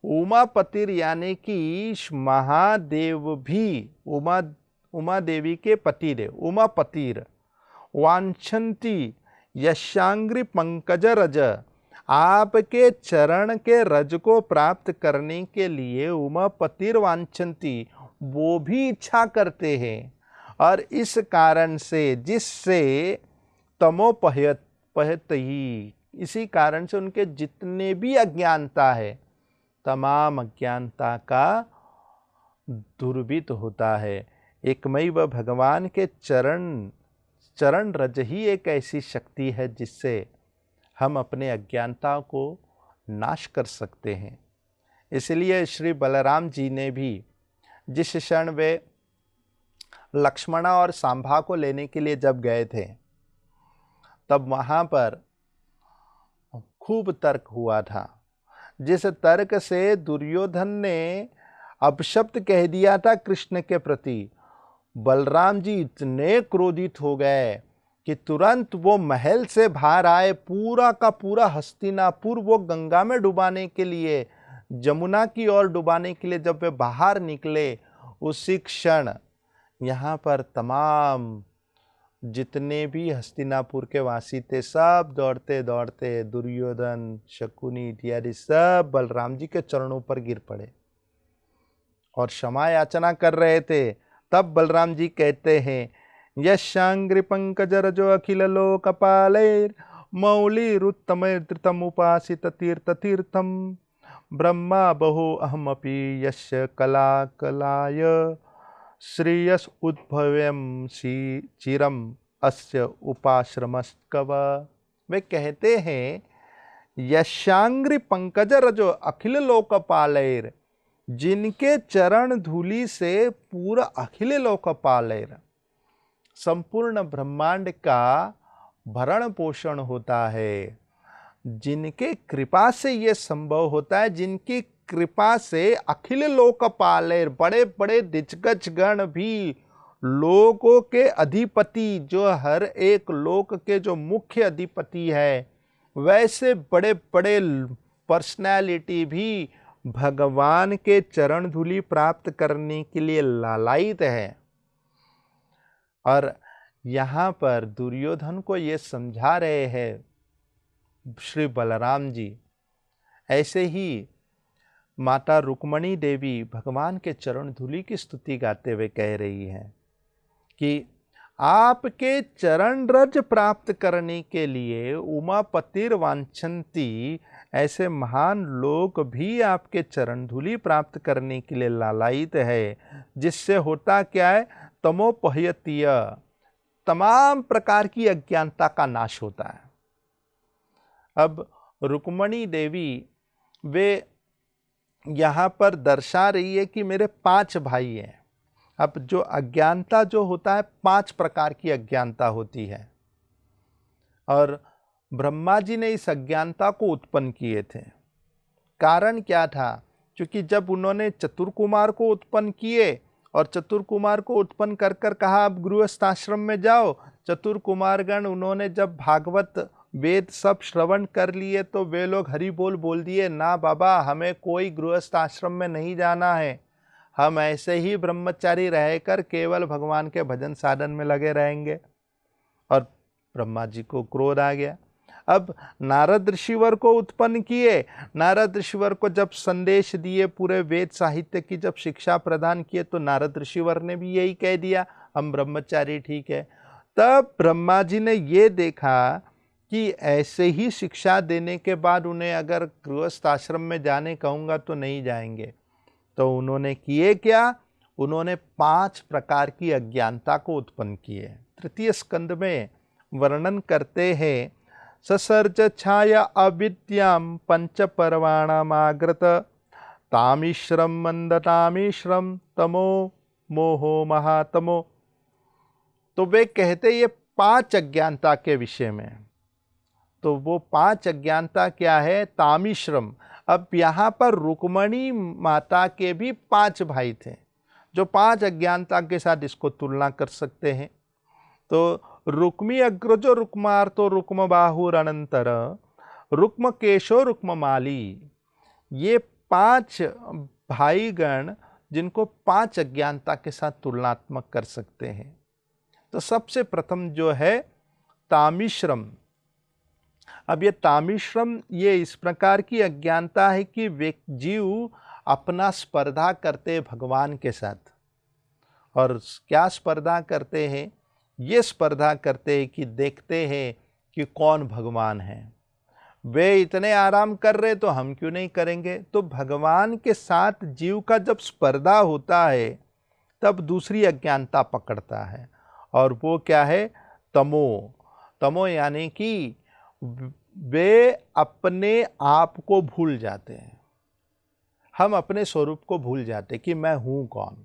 उमापतिर यानी कि महादेव भी, उमा देवी के पतिदेव उमापतिर वांछन्ति यशांग्रि पंकज रज, आपके चरण के रज को प्राप्त करने के लिए उमापतिर वांछन्ति, वो भी इच्छा करते हैं। और इस कारण से जिससे तमोपहत ही, इसी कारण से उनके जितने भी अज्ञानता है, तमाम अज्ञानता का दुर्भित होता है। एकमैव भगवान के चरण रज ही एक ऐसी शक्ति है जिससे हम अपने अज्ञानता को नाश कर सकते हैं। इसलिए श्री बलराम जी ने भी जिस क्षण वे लक्ष्मणा और सांभा को लेने के लिए जब गए थे, तब वहाँ पर खूब तर्क हुआ था, जिस तर्क से दुर्योधन ने अपशब्द कह दिया था कृष्ण के प्रति। बलराम जी इतने क्रोधित हो गए कि तुरंत वो महल से बाहर आए, पूरा का पूरा हस्तिनापुर वो गंगा में डुबाने के लिए, जमुना की ओर डुबाने के लिए जब वे बाहर निकले, उसी क्षण यहाँ पर तमाम जितने भी हस्तिनापुर के वासी थे, सब दौड़ते दौड़ते दुर्योधन, शकुनी इत्यादि सब बलराम जी के चरणों पर गिर पड़े और क्षमा याचना कर रहे थे। तब बलराम जी कहते हैं, यशांग्रि पंकज रजो अखिल लोकपालैर मौलिरुत्तमैर्धृतम् उपासित तीर्थ तीर्थम ब्रह्मा बहो अहमपि यस्य कला कलाय श्रेयस उद्भव्यम चिरम अस्य उपाश्रमस्कव। वे कहते हैं, यशांग्रि पंकज रजो अखिल लोकपालैर, जिनके चरण धूलि से पूरा अखिल लोकपालैर, संपूर्ण ब्रह्मांड का भरण पोषण होता है, जिनके कृपा से ये संभव होता है, जिनकी कृपा से अखिल लोकपाले बड़े बड़े दिग्गज गण भी, लोगों के अधिपति, जो हर एक लोक के जो मुख्य अधिपति है, वैसे बड़े बड़े पर्सनैलिटी भी भगवान के चरण धूलि प्राप्त करने के लिए लालायित है। और यहाँ पर दुर्योधन को ये समझा रहे हैं श्री बलराम जी। ऐसे ही माता रुक्मणी देवी भगवान के चरण धूलि की स्तुति गाते हुए कह रही है कि आपके चरण रज प्राप्त करने के लिए उमापतिर वांछन्ति, ऐसे महान लोग भी आपके चरण धूलि प्राप्त करने के लिए लालायित है। जिससे होता क्या है, तमोपहयतीय, तमाम प्रकार की अज्ञानता का नाश होता है। अब रुक्मणी देवी वे यहाँ पर दर्शा रही है कि मेरे 5 भाई हैं। अब जो अज्ञानता जो होता है, 5 प्रकार की अज्ञानता होती है, और ब्रह्मा जी ने इस अज्ञानता को उत्पन्न किए थे। कारण क्या था? क्योंकि जब उन्होंने चतुर्कुमार को उत्पन्न किए और चतुर्कुमार को उत्पन्न कर कर कहा अब गृहस्थाश्रम में जाओ, चतुर्कुमारगण उन्होंने जब भागवत वेद सब श्रवण कर लिए तो वे लोग हरि बोल दिए, ना बाबा हमें कोई गृहस्थ आश्रम में नहीं जाना है, हम ऐसे ही ब्रह्मचारी रहकर केवल भगवान के भजन साधन में लगे रहेंगे। और ब्रह्मा जी को क्रोध आ गया। अब नारद ऋषिवर को उत्पन्न किए। नारद ऋषिवर को जब संदेश दिए, पूरे वेद साहित्य की जब शिक्षा प्रदान किए, तो नारद ऋषिवर ने भी यही कह दिया हम ब्रह्मचारी ठीक है। तब ब्रह्मा जी ने ये देखा कि ऐसे ही शिक्षा देने के बाद उन्हें अगर गृहस्थ आश्रम में जाने कहूँगा तो नहीं जाएंगे। तो उन्होंने किए क्या? उन्होंने 5 प्रकार की अज्ञानता को उत्पन्न किए। तृतीय स्कंद में वर्णन करते हैं, ससर्ज छाया अविद्याम पंच पर्वाणामाग्रत तामिश्रम मंदतामिश्रम तमो मोहो महातमो। तो वे कहते ये 5 अज्ञानता के विषय में। तो वो 5 अज्ञानता क्या है? तामिश्रम। अब यहाँ पर रुक्मणी माता के भी 5 भाई थे, जो 5 अज्ञानता के साथ इसको तुलना कर सकते हैं। तो रुक्मी अग्रजो रुक्मार्तो रुक्म बाहुर अनंतर रुक्म केशो रुक्म माली, ये 5 भाईगण जिनको 5 अज्ञानता के साथ तुलनात्मक कर सकते हैं। तो सबसे प्रथम जो है तामिश्रम। अब ये तामिश्रम ये इस प्रकार की अज्ञानता है कि वे जीव अपना स्पर्धा करते भगवान के साथ। और क्या स्पर्धा करते हैं? ये स्पर्धा करते हैं कि देखते हैं कि कौन भगवान है। वे इतने आराम कर रहे तो हम क्यों नहीं करेंगे? तो भगवान के साथ जीव का जब स्पर्धा होता है तब दूसरी अज्ञानता पकड़ता है, और वो क्या है? तमो। तमो यानी कि वे अपने आप को भूल जाते हैं। हम अपने स्वरूप को भूल जाते कि मैं हूं कौन।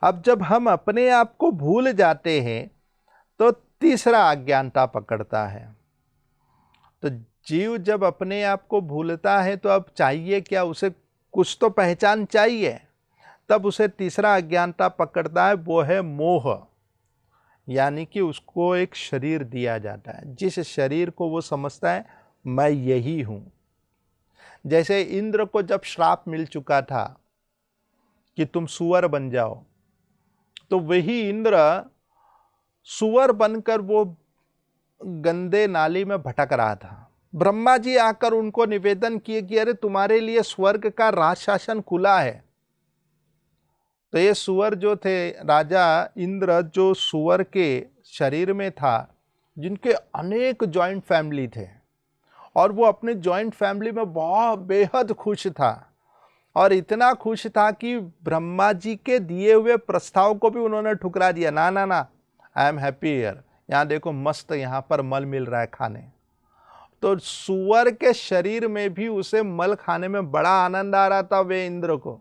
अब जब हम अपने आप को भूल जाते हैं तो तीसरा अज्ञानता पकड़ता है। तो जीव जब अपने आप को भूलता है तो अब चाहिए क्या? उसे कुछ तो पहचान चाहिए। तब उसे तीसरा अज्ञानता पकड़ता है, वो है मोह। यानी कि उसको एक शरीर दिया जाता है, जिस शरीर को वो समझता है मैं यही हूं। जैसे इंद्र को जब श्राप मिल चुका था कि तुम सुअर बन जाओ, तो वही इंद्र सुअर बनकर वो गंदे नाली में भटक रहा था। ब्रह्मा जी आकर उनको निवेदन किए कि अरे तुम्हारे लिए स्वर्ग का राज शासन खुला है। तो ये सुअर जो थे, राजा इंद्र जो सुअर के शरीर में था, जिनके अनेक जॉइंट फैमिली थे, और वो अपने जॉइंट फैमिली में बहुत बेहद खुश था, और इतना खुश था कि ब्रह्मा जी के दिए हुए प्रस्ताव को भी उन्होंने ठुकरा दिया। ना ना ना, आई एम हैप्पी हियर, यहाँ देखो मस्त यहाँ पर मल मिल रहा है खाने। तो सुअर के शरीर में भी उसे मल खाने में बड़ा आनंद आ रहा था वे इंद्र को,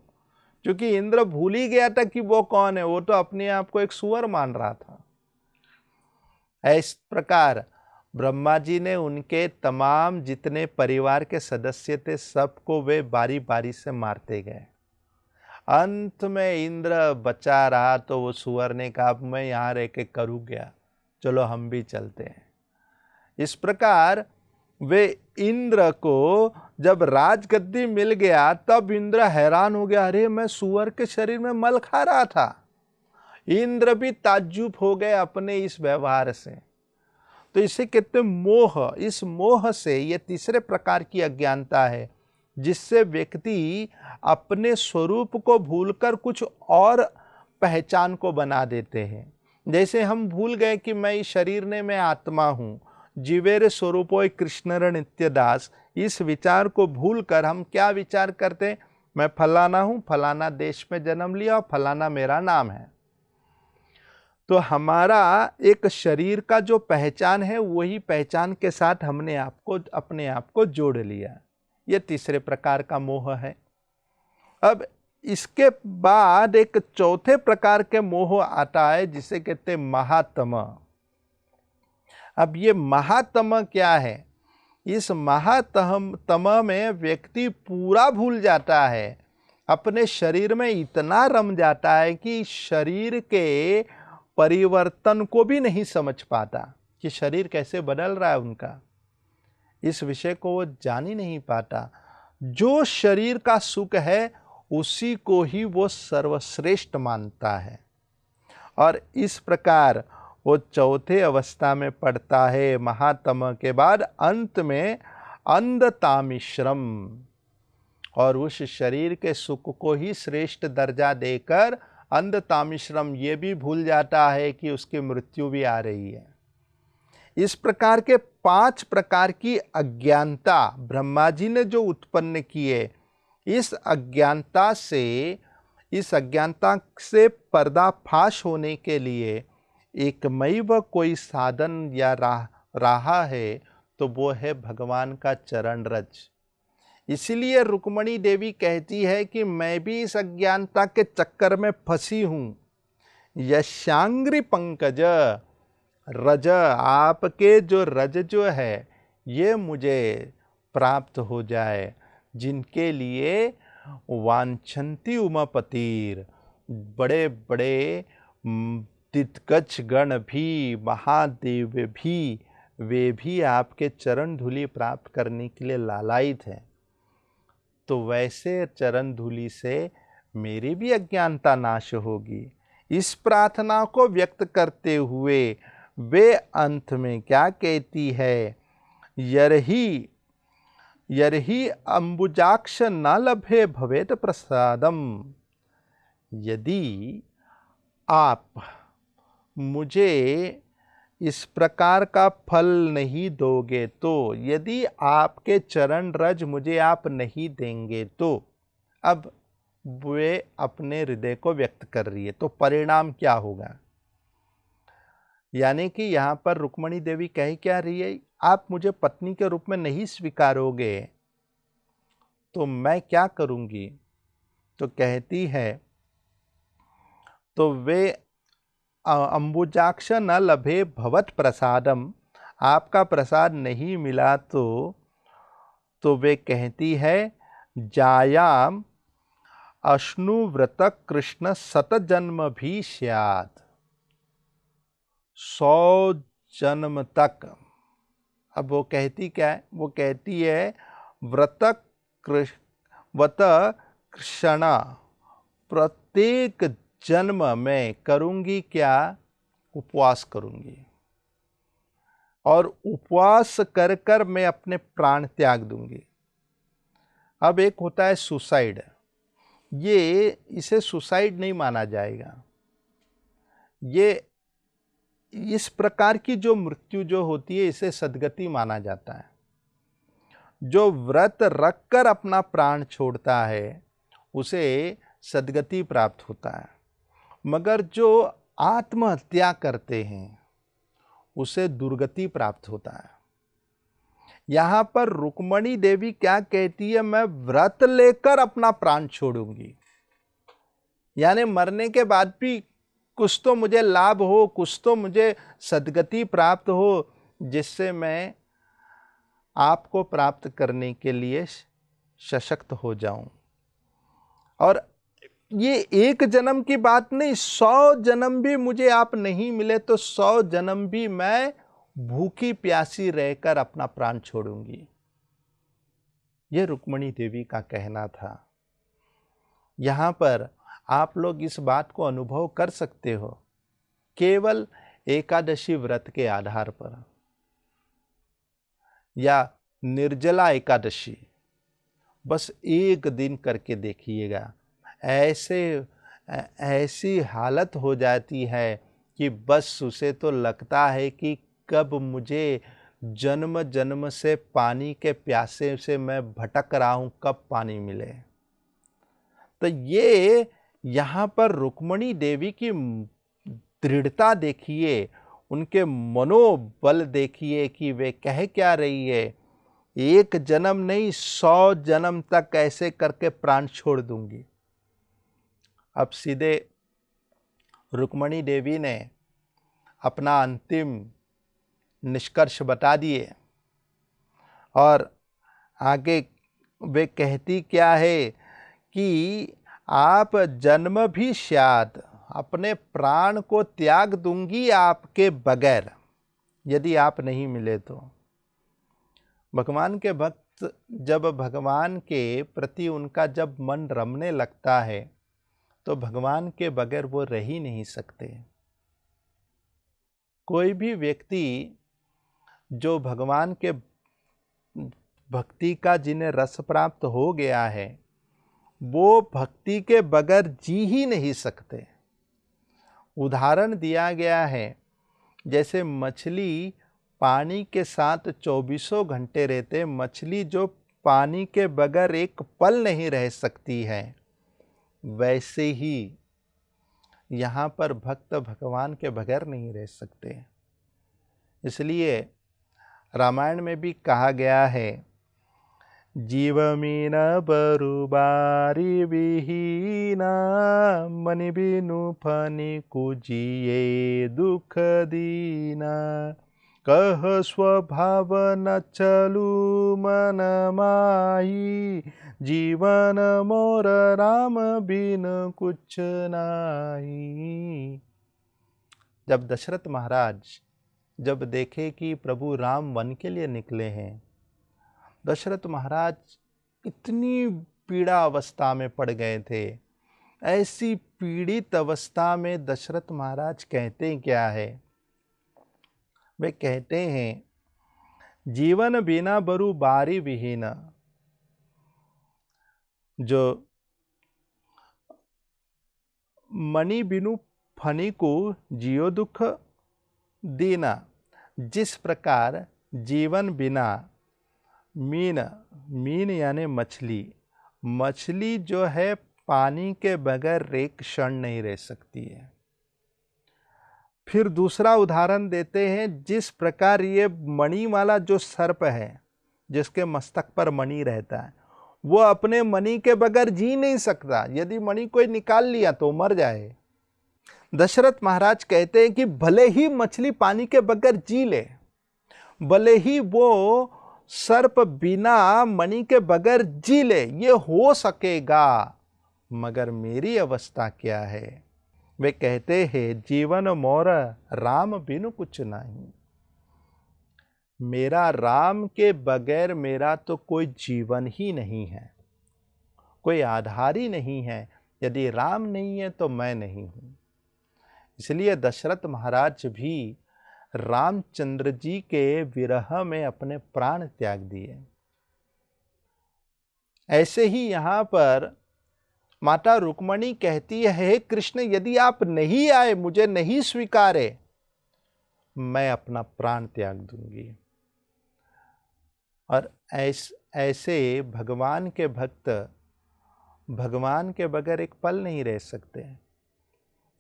क्योंकि इंद्र भूल ही गया था कि वो कौन है। वो तो अपने आप को एक सुअर मान रहा था। इस प्रकार ब्रह्मा जी ने उनके तमाम जितने परिवार के सदस्य थे सबको वे बारी बारी से मारते गए। अंत में इंद्र बचा रहा तो वो सुअर ने कहा मैं यहाँ रह के करूँ क्या, चलो हम भी चलते हैं। इस प्रकार वे इंद्र को जब राजगद्दी मिल गया तब इंद्र हैरान हो गया, अरे मैं सुअर के शरीर में मल खा रहा था। इंद्र भी ताज्जुब हो गए अपने इस व्यवहार से। तो इसे कहते हैं मोह। इस मोह से, ये तीसरे प्रकार की अज्ञानता है जिससे व्यक्ति अपने स्वरूप को भूलकर कुछ और पहचान को बना देते हैं। जैसे हम भूल गए कि मैं इस शरीर ने मैं आत्मा हूँ, जीवेर स्वरूपो कृष्णर नित्यदास, इस विचार को भूलकर हम क्या विचार करते, मैं फलाना हूँ, फलाना देश में जन्म लिया और फलाना मेरा नाम है। तो हमारा एक शरीर का जो पहचान है वही पहचान के साथ हमने अपने आप को जोड़ लिया। यह तीसरे प्रकार का मोह है। अब इसके बाद एक चौथे प्रकार के मोह आता है जिसे कहते हैं महातम। अब ये महातम क्या है? इस महातम में व्यक्ति पूरा भूल जाता है, अपने शरीर में इतना रम जाता है कि शरीर के परिवर्तन को भी नहीं समझ पाता कि शरीर कैसे बदल रहा है उनका। इस विषय को वो जान ही नहीं पाता। जो शरीर का सुख है उसी को ही वो सर्वश्रेष्ठ मानता है और इस प्रकार वो चौथे अवस्था में पड़ता है महातम के बाद। अंत में अंधतामिश्रम, और उस शरीर के सुख को ही श्रेष्ठ दर्जा देकर अंधतामिश्रम ये भी भूल जाता है कि उसकी मृत्यु भी आ रही है। इस प्रकार के 5 प्रकार की अज्ञानता ब्रह्मा जी ने जो उत्पन्न किए, इस अज्ञानता से पर्दाफाश होने के लिए एकमैव कोई साधन या राह है तो वो है भगवान का चरण रज। इसीलिए रुक्मणी देवी कहती है कि मैं भी इस अज्ञानता के चक्कर में फंसी हूँ। यशांग्री पंकज रज, आपके जो रज जो है ये मुझे प्राप्त हो जाए, जिनके लिए वांछन्ति उमापतिर, बड़े बड़े दिग्गज गण भी, महादेव भी, वे भी आपके चरण धूलि प्राप्त करने के लिए लालायित हैं। तो वैसे चरण धूलि से मेरी भी अज्ञानता नाश होगी। इस प्रार्थना को व्यक्त करते हुए वे अंत में क्या कहती है, यर्हि अंबुजाक्ष न लभे भवेत प्रसादम। यदि आप मुझे इस प्रकार का फल नहीं दोगे तो, यदि आपके चरण रज मुझे आप नहीं देंगे तो, अब वे अपने हृदय को व्यक्त कर रही है, तो परिणाम क्या होगा? यानी कि यहाँ पर रुक्मणी देवी कह क्या रही है, आप मुझे पत्नी के रूप में नहीं स्वीकारोगे तो मैं क्या करूँगी? तो कहती है, तो वे अंबुजाक्ष न लभे भवत प्रसादम, आपका प्रसाद नहीं मिला तो वे कहती है, जायाम अश्नुव्रत कृष्ण सत जन्म भी स्यात्, 100 जन्म तक। अब वो कहती क्या है? वो कहती है व्रत कृष्ण, प्रत्येक जन्म में करूंगी क्या? उपवास करूंगी, और उपवास कर कर मैं अपने प्राण त्याग दूंगी। अब एक होता है सुसाइड, इसे सुसाइड नहीं माना जाएगा। ये इस प्रकार की जो मृत्यु जो होती है इसे सद्गति माना जाता है। जो व्रत रखकर अपना प्राण छोड़ता है उसे सद्गति प्राप्त होता है, मगर जो आत्महत्या करते हैं उसे दुर्गति प्राप्त होता है। यहाँ पर रुक्मणी देवी क्या कहती है, मैं व्रत लेकर अपना प्राण छोड़ूंगी, यानी मरने के बाद भी कुछ तो मुझे लाभ हो, कुछ तो मुझे सद्गति प्राप्त हो, जिससे मैं आपको प्राप्त करने के लिए सशक्त हो जाऊं। और ये एक जन्म की बात नहीं, 100 जन्म भी मुझे आप नहीं मिले तो 100 जन्म भी मैं भूखी प्यासी रहकर अपना प्राण छोड़ूंगी। यह रुक्मणी देवी का कहना था। यहां पर आप लोग इस बात को अनुभव कर सकते हो केवल एकादशी व्रत के आधार पर, या निर्जला एकादशी बस एक दिन करके देखिएगा। ऐसी हालत हो जाती है कि बस उसे तो लगता है कि कब मुझे जन्म जन्म से पानी के प्यासे से मैं भटक रहा हूं, कब पानी मिले। तो ये यहाँ पर रुक्मणी देवी की दृढ़ता देखिए, उनके मनोबल देखिए कि वे कह क्या रही है, एक जन्म नहीं 100 जन्म तक ऐसे करके प्राण छोड़ दूंगी। अब सीधे रुक्मणी देवी ने अपना अंतिम निष्कर्ष बता दिए और आगे वे कहती क्या है कि आप जन्म भी शायद अपने प्राण को त्याग दूंगी आपके बगैर, यदि आप नहीं मिले तो। भगवान के भक्त जब भगवान के प्रति उनका जब मन रमने लगता है तो भगवान के बगैर वो रह ही नहीं सकते। कोई भी व्यक्ति जो भगवान के भक्ति का जिन्हें रस प्राप्त हो गया है, वो भक्ति के बगैर जी ही नहीं सकते। उदाहरण दिया गया है, जैसे मछली पानी के साथ 24 घंटे रहते, मछली जो पानी के बगैर एक पल नहीं रह सकती है, वैसे ही यहाँ पर भक्त भगवान के बगैर नहीं रह सकते। इसलिए रामायण में भी कहा गया है, जीवमीन बरुबारी विहीना मनि बिनु फनि कुजिए दुख दीना कह स्वभाव न चलू मन माही जीवन मोर राम बिन कुछ नाही। जब दशरथ महाराज जब देखे कि प्रभु राम वन के लिए निकले हैं, दशरथ महाराज इतनी पीड़ा अवस्था में पड़ गए थे। ऐसी पीड़ित अवस्था में दशरथ महाराज कहते क्या है, वे कहते हैं, जीवन बिना बरु बारी विहीन, जो मणि बिनु फनी को जियो दुख दीना। जिस प्रकार जीवन बिना मीन यानी मछली जो है पानी के बगैर एक क्षण नहीं रह सकती है। फिर दूसरा उदाहरण देते हैं, जिस प्रकार ये मणि वाला जो सर्प है, जिसके मस्तक पर मणि रहता है, वो अपने मणि के बगैर जी नहीं सकता। यदि मणि कोई निकाल लिया तो मर जाए। दशरथ महाराज कहते हैं कि भले ही मछली पानी के बगैर जी ले, भले ही वो सर्प बिना मणि के बगैर जी ले, ये हो सकेगा, मगर मेरी अवस्था क्या है। वे कहते हैं, जीवन मोर राम बिनु कुछ नहीं, मेरा राम के बगैर मेरा तो कोई जीवन ही नहीं है, कोई आधार ही नहीं है। यदि राम नहीं है तो मैं नहीं हूं। इसलिए दशरथ महाराज भी रामचंद्र जी के विरह में अपने प्राण त्याग दिए। ऐसे ही यहां पर माता रुक्मणी कहती है, हे कृष्ण, यदि आप नहीं आए, मुझे नहीं स्वीकारे, मैं अपना प्राण त्याग दूंगी। और ऐसे भगवान के भक्त भगवान के बगैर एक पल नहीं रह सकते।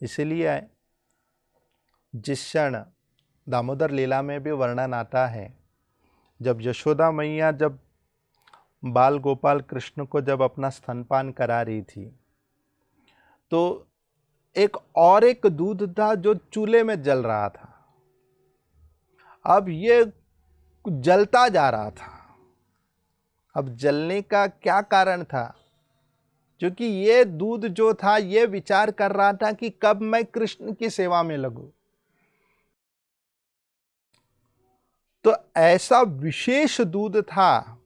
इसलिए जिस क्षण दामोदर लीला में भी वर्णन आता है, जब यशोदा मैया जब बाल गोपाल कृष्ण को जब अपना स्तनपान करा रही थी, तो एक दूध था जो चूल्हे में जल रहा था। अब ये जलता जा रहा था। अब जलने का क्या कारण था? क्योंकि ये दूध जो था ये विचार कर रहा था कि कब मैं कृष्ण की सेवा में लगूं। तो ऐसा विशेष दूध था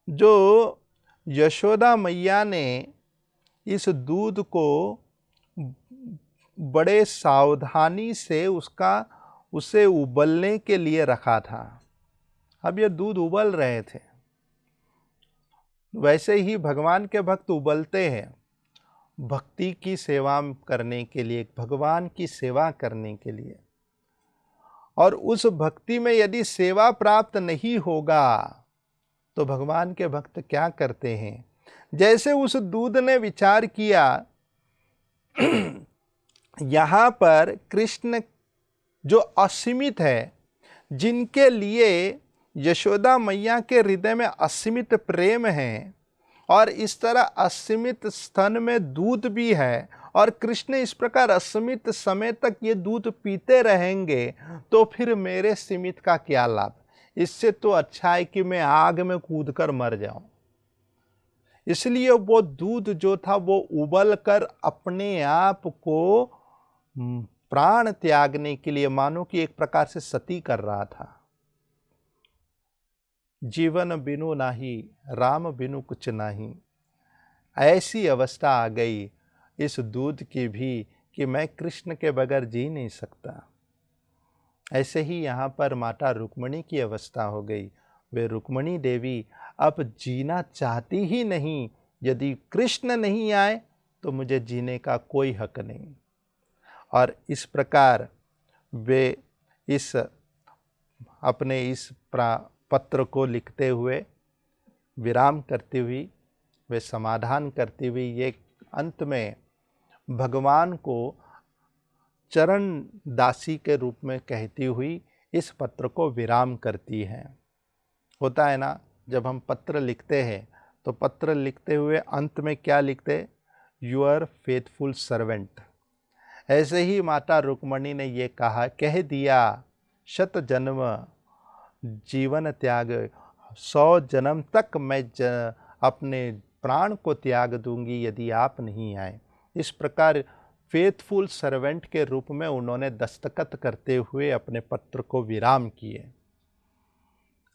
जो यशोदा मैया ने इस दूध को बड़े सावधानी से उसे उबलने के लिए रखा था। अब ये दूध उबल रहे थे। वैसे ही भगवान के भक्त उबलते हैं भक्ति की सेवा करने के लिए, भगवान की सेवा करने के लिए। और उस भक्ति में यदि सेवा प्राप्त नहीं होगा तो भगवान के भक्त क्या करते हैं? जैसे उस दूध ने विचार किया यहां पर कृष्ण जो असीमित है, जिनके लिए यशोदा मैया के हृदय में असीमित प्रेम है, और इस तरह असीमित स्तन में दूध भी है, और कृष्ण इस प्रकार असीमित समय तक ये दूध पीते रहेंगे, तो फिर मेरे सीमित का क्या लाभ? इससे तो अच्छा है कि मैं आग में कूदकर मर जाऊं। इसलिए वो दूध जो था वो उबल कर अपने आप को प्राण त्यागने के लिए मानो कि एक प्रकार से सती कर रहा था। जीवन बिनु नाही, राम बिनु कुछ नहीं। ऐसी अवस्था आ गई इस दूध की भी कि मैं कृष्ण के बगैर जी नहीं सकता। ऐसे ही यहाँ पर माता रुक्मणी की अवस्था हो गई। वे रुक्मणी देवी अब जीना चाहती ही नहीं। यदि कृष्ण नहीं आए तो मुझे जीने का कोई हक नहीं। और इस प्रकार वे अपने इस पत्र को लिखते हुए, विराम करती हुई, वे समाधान करती हुई, ये अंत में भगवान को चरण दासी के रूप में कहती हुई इस पत्र को विराम करती हैं। होता है ना, जब हम पत्र लिखते हैं तो पत्र लिखते हुए अंत में क्या लिखते? Your faithful servant. ऐसे ही माता रुक्मणी ने ये कह दिया, शत जन्म जीवन त्याग, 100 जन्म तक मैं अपने प्राण को त्याग दूंगी यदि आप नहीं आए। इस प्रकार फेथफुल सर्वेंट के रूप में उन्होंने दस्तखत करते हुए अपने पत्र को विराम किए।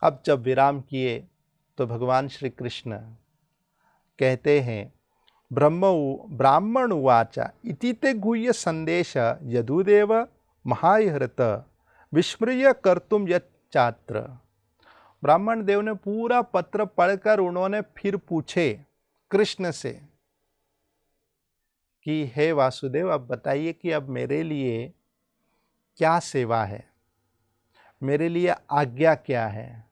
अब जब विराम किए तो भगवान श्री कृष्ण कहते हैं, ब्राह्मण उवाच इति ते गुह्य संदेश यदुदेव महाहृत विस्मृय कर्तुम यच्चात्र। ब्राह्मण देव ने पूरा पत्र पढ़कर उन्होंने फिर पूछे कृष्ण से कि हे वासुदेव, अब बताइए कि अब मेरे लिए क्या सेवा है, मेरे लिए आज्ञा क्या है,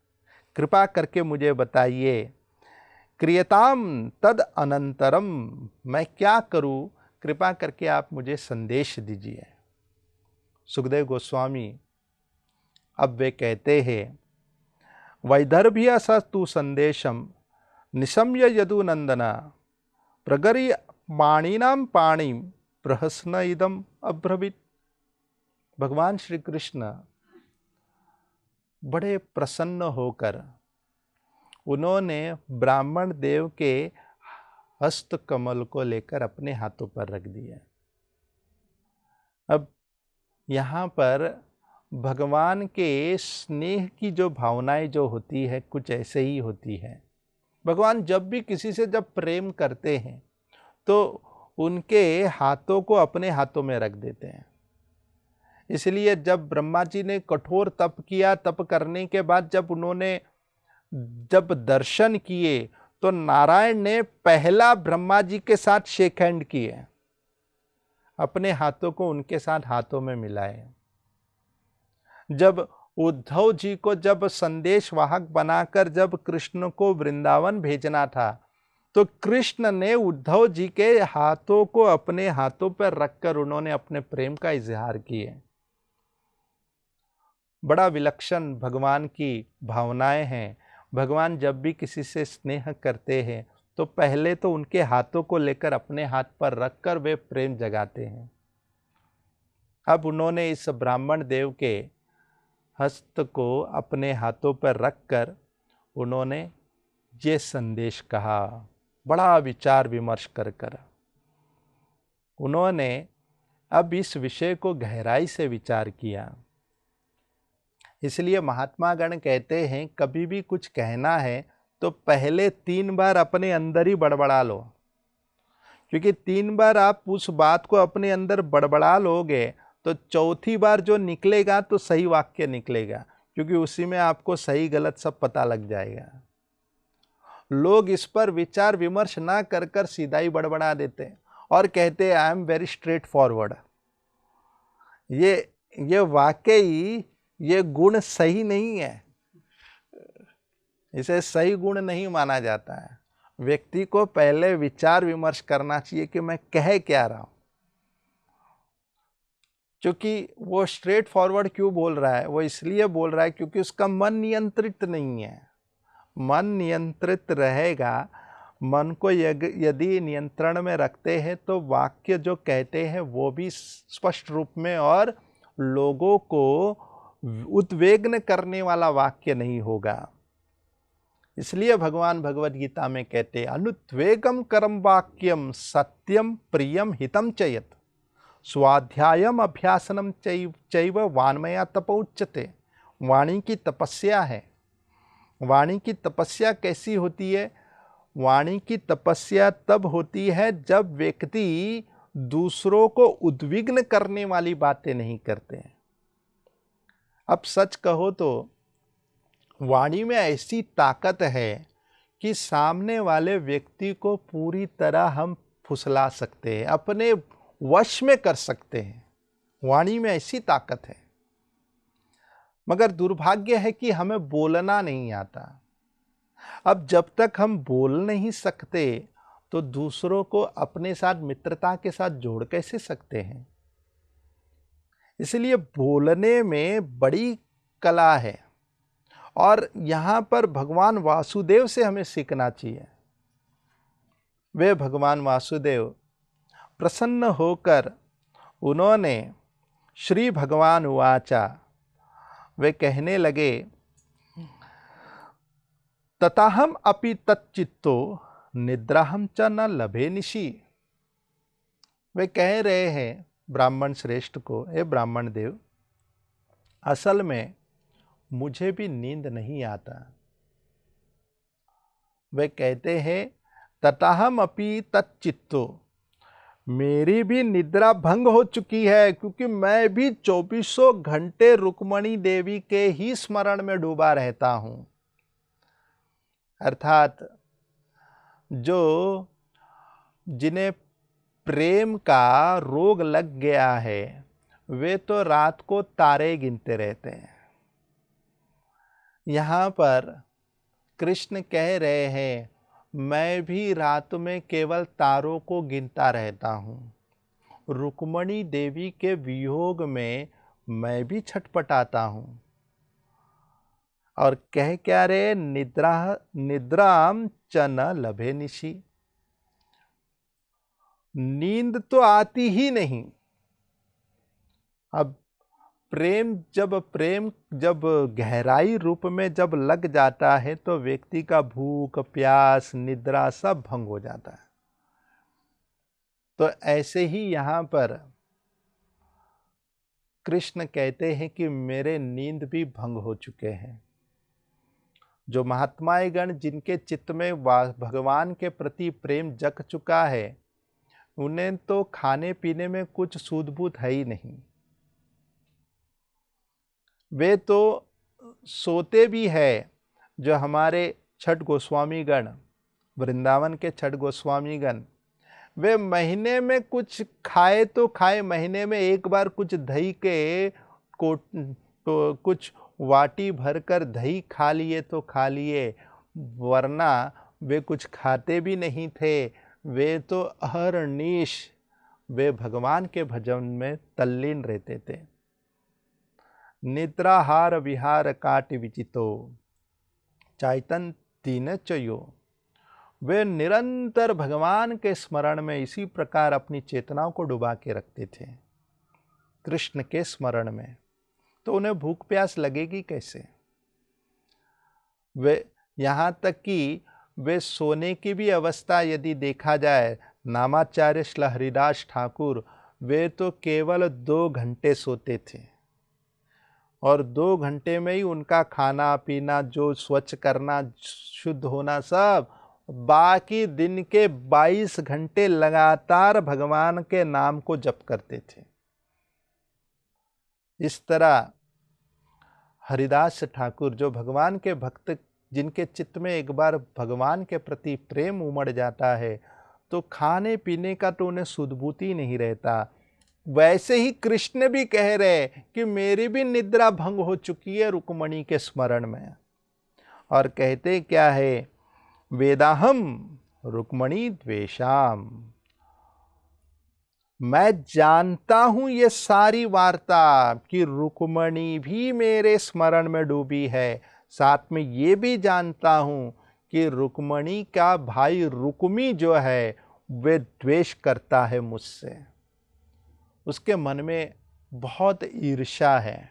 कृपा करके मुझे बताइए। क्रियताम तद अनंतरम, मैं क्या करूं, कृपा करके आप मुझे संदेश दीजिए। सुखदेव गोस्वामी अब वे कहते हैं, वैदर्भ्य सस्तु संदेशम निशम्य यदुनंदना प्रगर्य पाणिनाम पाणी प्रहसन इदम अब्रवीत। भगवान श्री कृष्ण बड़े प्रसन्न होकर उन्होंने ब्राह्मण देव के हस्त कमल को लेकर अपने हाथों पर रख दिया। अब यहाँ पर भगवान के स्नेह की जो भावनाएं जो होती है कुछ ऐसे ही होती है। भगवान जब भी किसी से जब प्रेम करते हैं तो उनके हाथों को अपने हाथों में रख देते हैं। इसलिए जब ब्रह्मा जी ने कठोर तप किया, तप करने के बाद जब दर्शन किए तो नारायण ने पहला ब्रह्मा जी के साथ शेक हैंड किए, अपने हाथों को उनके साथ हाथों में मिलाए। जब उद्धव जी को जब संदेश वाहक बनाकर जब कृष्ण को वृंदावन भेजना था तो कृष्ण ने उद्धव जी के हाथों को अपने हाथों पर रखकर उन्होंने अपने प्रेम का इजहार किए। बड़ा विलक्षण भगवान की भावनाएं हैं। भगवान जब भी किसी से स्नेह करते हैं तो पहले तो उनके हाथों को लेकर अपने हाथ पर रखकर वे प्रेम जगाते हैं। अब उन्होंने इस ब्राह्मण देव के हस्त को अपने हाथों पर रखकर उन्होंने ये संदेश कहा, बड़ा विचार विमर्श कर उन्होंने अब इस विषय को गहराई से विचार किया। इसलिए महात्मा गण कहते हैं कभी भी कुछ कहना है तो पहले 3 बार अपने अंदर ही बड़बड़ा लो, क्योंकि 3 बार आप उस बात को अपने अंदर बड़बड़ा लोगे तो चौथी बार जो निकलेगा तो सही वाक्य निकलेगा, क्योंकि उसी में आपको सही गलत सब पता लग जाएगा। लोग इस पर विचार विमर्श ना कर कर सीधा ही बड़बड़ा देते हैं और कहते हैं I am very straight forward. ये वाकई ये गुण सही नहीं है, इसे सही गुण नहीं माना जाता है। व्यक्ति को पहले विचार विमर्श करना चाहिए कि मैं कह क्या रहा हूं। क्योंकि वो स्ट्रेट फॉरवर्ड क्यों बोल रहा है, वो इसलिए बोल रहा है क्योंकि उसका मन नियंत्रित नहीं है। मन नियंत्रित रहेगा, मन को यदि नियंत्रण में रखते हैं तो वाक्य जो कहते हैं वो भी स्पष्ट रूप में और लोगों को उद्वेगन करने वाला वाक्य नहीं होगा। इसलिए भगवान भगवद गीता में कहते हैं अनुद्वेगम करम वाक्यम सत्यम प्रियम हितम चयत स्वाध्यायम अभ्यासनम चैव वान्मया तपोच्यते। वाणी की तपस्या है। वाणी की तपस्या कैसी होती है? वाणी की तपस्या तब होती है जब व्यक्ति दूसरों को उद्विग्न करने वाली बातें नहीं करते हैं। अब सच कहो तो वाणी में ऐसी ताकत है कि सामने वाले व्यक्ति को पूरी तरह हम फुसला सकते हैं, अपने वश में कर सकते हैं। वाणी में ऐसी ताकत है, मगर दुर्भाग्य है कि हमें बोलना नहीं आता। अब जब तक हम बोल नहीं सकते तो दूसरों को अपने साथ मित्रता के साथ जोड़ कैसे सकते हैं? इसलिए बोलने में बड़ी कला है और यहाँ पर भगवान वासुदेव से हमें सीखना चाहिए। वे भगवान वासुदेव प्रसन्न होकर उन्होंने श्री भगवान उवाचा, वे कहने लगे तताहम अपि तच्चित्तो निद्राहम च न लभे निशि। वे कह रहे हैं ब्राह्मण श्रेष्ठ को, हे ब्राह्मण देव, असल में मुझे भी नींद नहीं आता। वे कहते हैं तताहम अपि तच्चित्तो, मेरी भी निद्रा भंग हो चुकी है, क्योंकि मैं भी 2400 घंटे रुक्मणी देवी के ही स्मरण में डूबा रहता हूं। अर्थात जो जिन्हें प्रेम का रोग लग गया है वे तो रात को तारे गिनते रहते हैं। यहाँ पर कृष्ण कह रहे हैं मैं भी रात में केवल तारों को गिनता रहता हूँ। रुक्मणी देवी के वियोग में मैं भी छटपटाता हूँ। और कह क्या रे, निद्राम च न लभे निशि, नींद तो आती ही नहीं। अब प्रेम जब गहराई रूप में जब लग जाता है तो व्यक्ति का भूख प्यास निद्रा सब भंग हो जाता है। तो ऐसे ही यहाँ पर कृष्ण कहते हैं कि मेरे नींद भी भंग हो चुके हैं। जो महात्माएं गण जिनके चित्त में भगवान के प्रति प्रेम जग चुका है, उन्हें तो खाने पीने में कुछ सूध-बूध है ही नहीं। वे तो सोते भी है। जो हमारे छठ गोस्वामी गण, वृंदावन के छठ गोस्वामी गण, वे महीने में कुछ खाए तो खाए, महीने में एक बार कुछ दही के तो कुछ वाटी भरकर दही खा लिए तो खा लिए, वरना वे कुछ खाते भी नहीं थे। वे तो अहर्निश वे भगवान के भजन में तल्लीन रहते थे। निद्राहार विहार काट विचितो चाइतन तीन चयो, वे निरंतर भगवान के स्मरण में इसी प्रकार अपनी चेतनाओं को डुबा के रखते थे, कृष्ण के स्मरण में। तो उन्हें भूख प्यास लगेगी कैसे? वे यहाँ तक कि वे सोने की भी अवस्था यदि देखा जाए, नामाचार्य श्री हरिदास ठाकुर वे तो केवल 2 घंटे सोते थे और 2 घंटे में ही उनका खाना पीना, जो स्वच्छ करना, शुद्ध होना, सब, बाकी दिन के 22 घंटे लगातार भगवान के नाम को जप करते थे। इस तरह हरिदास ठाकुर, जो भगवान के भक्त, जिनके चित्त में एक बार भगवान के प्रति प्रेम उमड़ जाता है तो खाने पीने का तो उन्हें सुधबूती नहीं रहता। वैसे ही कृष्ण भी कह रहे कि मेरी भी निद्रा भंग हो चुकी है रुक्मणी के स्मरण में, और कहते क्या है, वेदाहम रुक्मणी द्वेषाम, मैं जानता हूं ये सारी वार्ता कि रुक्मणी भी मेरे स्मरण में डूबी है, साथ में ये भी जानता हूं कि रुक्मणी का भाई रुक्मी जो है वे द्वेष करता है मुझसे, उसके मन में बहुत ईर्ष्या है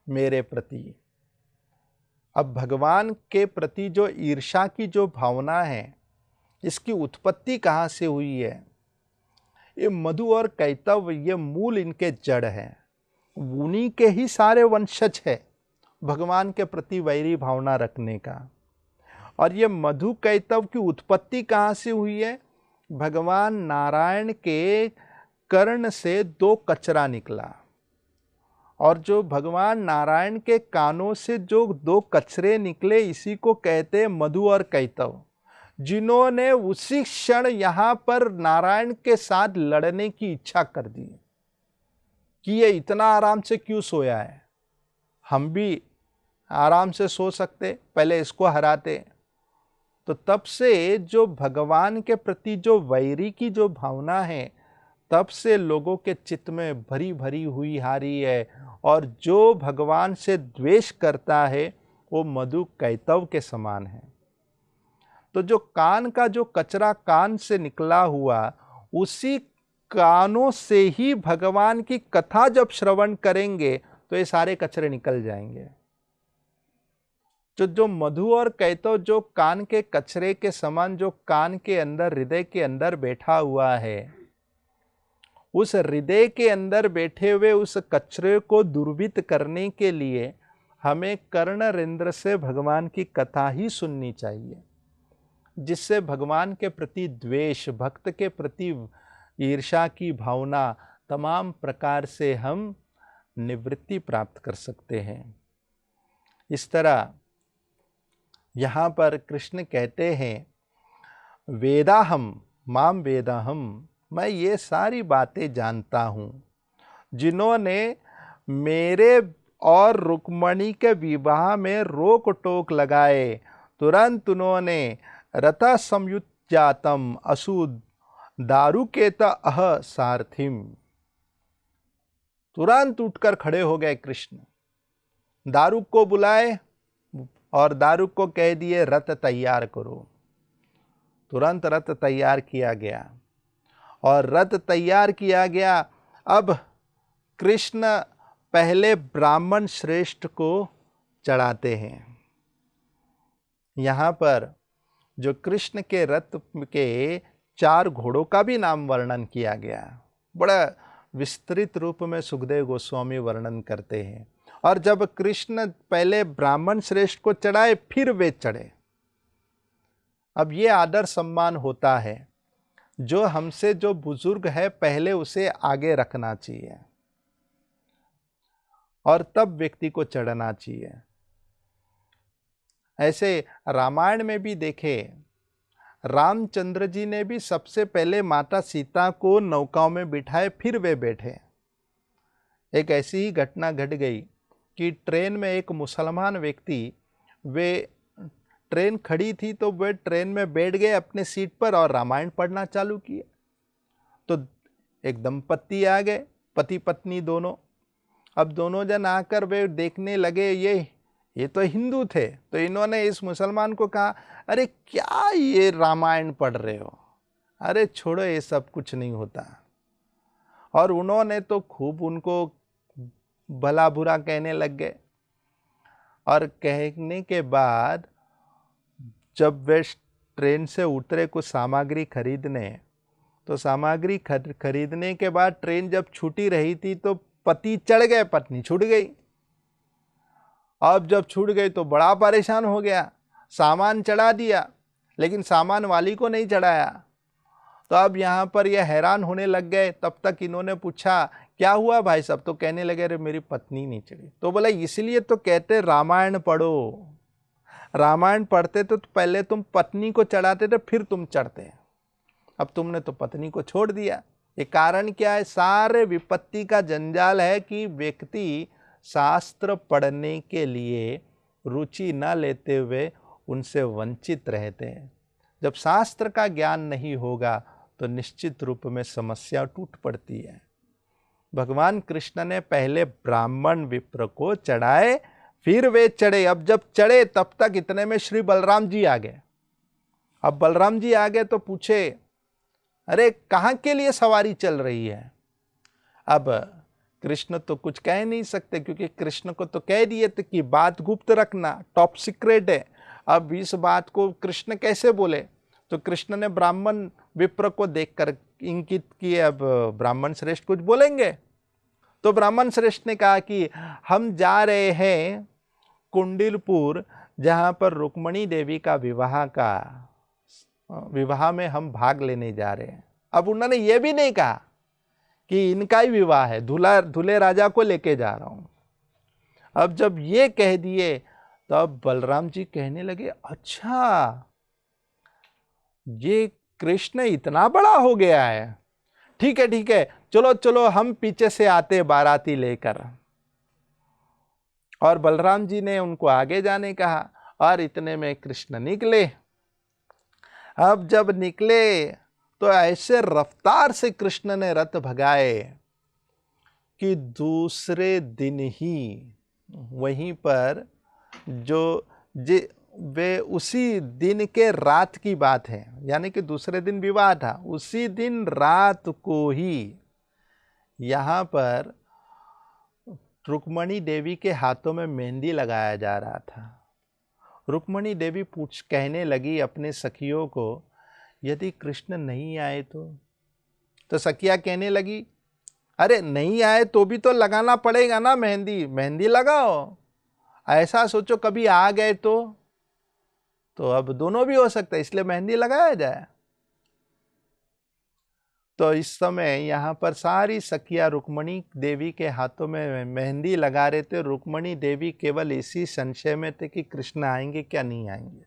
मेरे प्रति। अब भगवान के प्रति जो ईर्ष्या की जो भावना है, इसकी उत्पत्ति कहाँ से हुई है? ये मधु और कैतव, ये मूल इनके जड़ हैं, उन्हीं के ही सारे वंशज है भगवान के प्रति वैरी भावना रखने का। और ये मधु कैतव की उत्पत्ति कहाँ से हुई है? भगवान नारायण के कर्ण से 2 कचरा निकला, और जो भगवान नारायण के कानों से जो 2 कचरे निकले, इसी को कहते हैं मधु और कैतव, जिन्होंने उसी क्षण यहां पर नारायण के साथ लड़ने की इच्छा कर दी कि ये इतना आराम से क्यों सोया है, हम भी आराम से सो सकते, पहले इसको हराते। तो तब से जो भगवान के प्रति जो वैरी की जो भावना है, तब से लोगों के चित्त में भरी भरी हुई हारी है, और जो भगवान से द्वेष करता है वो मधु कैतव के समान है। तो जो कान का जो कचरा कान से निकला हुआ, उसी कानों से ही भगवान की कथा जब श्रवण करेंगे तो ये सारे कचरे निकल जाएंगे। जो मधु और कैतव जो कान के कचरे के समान जो कान के अंदर, हृदय के अंदर बैठा हुआ है, उस हृदय के अंदर बैठे हुए उस कचरे को दुर्वित करने के लिए हमें कर्णरेंद्र से भगवान की कथा ही सुननी चाहिए, जिससे भगवान के प्रति द्वेष, भक्त के प्रति ईर्ष्या की भावना तमाम प्रकार से हम निवृत्ति प्राप्त कर सकते हैं। इस तरह यहाँ पर कृष्ण कहते हैं, वेदाहम माम वेदाहम, मैं ये सारी बातें जानता हूँ, जिन्होंने मेरे और रुक्मणी के विवाह में रोक टोक लगाए, तुरंत उन्होंने रथा संयुज्जातम असु दारुकेत अह सारथिम, तुरंत उठकर खड़े हो गए कृष्ण, दारुक को बुलाए और दारुक को कह दिए रथ तैयार करो। तुरंत रथ तैयार किया गया, और रथ तैयार किया गया। अब कृष्ण पहले ब्राह्मण श्रेष्ठ को चढ़ाते हैं। यहाँ पर जो कृष्ण के रथ के 4 घोड़ों का भी नाम वर्णन किया गया, बड़ा विस्तृत रूप में सुखदेव गोस्वामी वर्णन करते हैं। और जब कृष्ण पहले ब्राह्मण श्रेष्ठ को चढ़ाए, फिर वे चढ़े। अब ये आदर सम्मान होता है, जो हमसे जो बुजुर्ग है पहले उसे आगे रखना चाहिए और तब व्यक्ति को चढ़ना चाहिए। ऐसे रामायण में भी देखे, रामचंद्र जी ने भी सबसे पहले माता सीता को नौकाओं में बिठाए, फिर वे बैठे। एक ऐसी ही घटना घट गई कि ट्रेन में एक मुसलमान व्यक्ति, वे ट्रेन खड़ी थी तो वे ट्रेन में बैठ गए अपने सीट पर और रामायण पढ़ना चालू किए। तो एक दंपत्ति आ गए, पति पत्नी दोनों। अब दोनों जन आकर वे देखने लगे, ये ये तो हिंदू थे, तो इन्होंने इस मुसलमान को कहा, अरे क्या ये रामायण पढ़ रहे हो, अरे छोड़ो ये सब कुछ नहीं होता। और उन्होंने तो खूब उनको भला बुरा कहने लग गए। और कहने के बाद जब वे ट्रेन से उतरे कुछ सामग्री खरीदने, तो सामग्री खरीदने के बाद ट्रेन जब छूटी रही थी तो पति चढ़ गए, पत्नी छूट गई। अब जब छूट गई तो बड़ा परेशान हो गया, सामान चढ़ा दिया लेकिन सामान वाली को नहीं चढ़ाया। तो अब यहाँ पर यह हैरान होने लग गए। तब तक इन्होंने पूछा क्या हुआ भाई साहब, तो कहने लगे अरे मेरी पत्नी नहीं चढ़ी। तो बोला इसलिए तो कहते रामायण पढ़ो, रामायण पढ़ते तो पहले तुम पत्नी को चढ़ाते थे फिर तुम चढ़ते, अब तुमने तो पत्नी को छोड़ दिया। ये कारण क्या है? सारे विपत्ति का जंजाल है कि व्यक्ति शास्त्र पढ़ने के लिए रुचि न लेते हुए उनसे वंचित रहते हैं। जब शास्त्र का ज्ञान नहीं होगा तो निश्चित रूप में समस्या टूट पड़ती है। भगवान कृष्ण ने पहले ब्राह्मण विप्र को चढ़ाए, फिर वे चढ़े। अब जब चढ़े तब तक इतने में श्री बलराम जी आ गए। अब बलराम जी आ गए तो पूछे, अरे कहाँ के लिए सवारी चल रही है? अब कृष्ण तो कुछ कह नहीं सकते, क्योंकि कृष्ण को तो कह दिए थे कि बात गुप्त रखना, टॉप सीक्रेट है। अब इस बात को कृष्ण कैसे बोले? तो कृष्ण ने ब्राह्मण विप्र को देखकर इंगित किए, अब ब्राह्मण श्रेष्ठ कुछ बोलेंगे। तो ब्राह्मण श्रेष्ठ ने कहा कि हम जा रहे हैं कुंडिलपुर, जहाँ पर रुक्मणी देवी का विवाह में हम भाग लेने जा रहे हैं। अब उन्होंने ये भी नहीं कहा कि इनका ही विवाह है, दूल्हे राजा को लेके जा रहा हूं। अब जब ये कह दिए तो अब बलराम जी कहने लगे, अच्छा ये कृष्ण इतना बड़ा हो गया है, ठीक है ठीक है, चलो चलो हम पीछे से आते बाराती लेकर। और बलराम जी ने उनको आगे जाने कहा, और इतने में कृष्ण निकले। अब जब निकले तो ऐसे रफ्तार से कृष्ण ने रथ भगाए कि दूसरे दिन ही वहीं पर वे उसी दिन के रात की बात है, यानी कि दूसरे दिन विवाह था, उसी दिन रात को ही यहाँ पर रुक्मणी देवी के हाथों में मेहंदी लगाया जा रहा था। रुक्मणी देवी कहने लगी अपने सखियों को, यदि कृष्ण नहीं आए तो सखिया कहने लगी, अरे नहीं आए तो भी तो लगाना पड़ेगा ना मेहंदी, मेहंदी लगाओ। ऐसा सोचो कभी आ गए तो अब दोनों भी हो सकता है, इसलिए मेहंदी लगाया जाए। तो इस समय यहाँ पर सारी सखिया रुक्मणी देवी के हाथों में मेहंदी लगा रहे थे। रुक्मणी देवी केवल इसी संशय में थे कि कृष्ण आएंगे क्या नहीं आएंगे,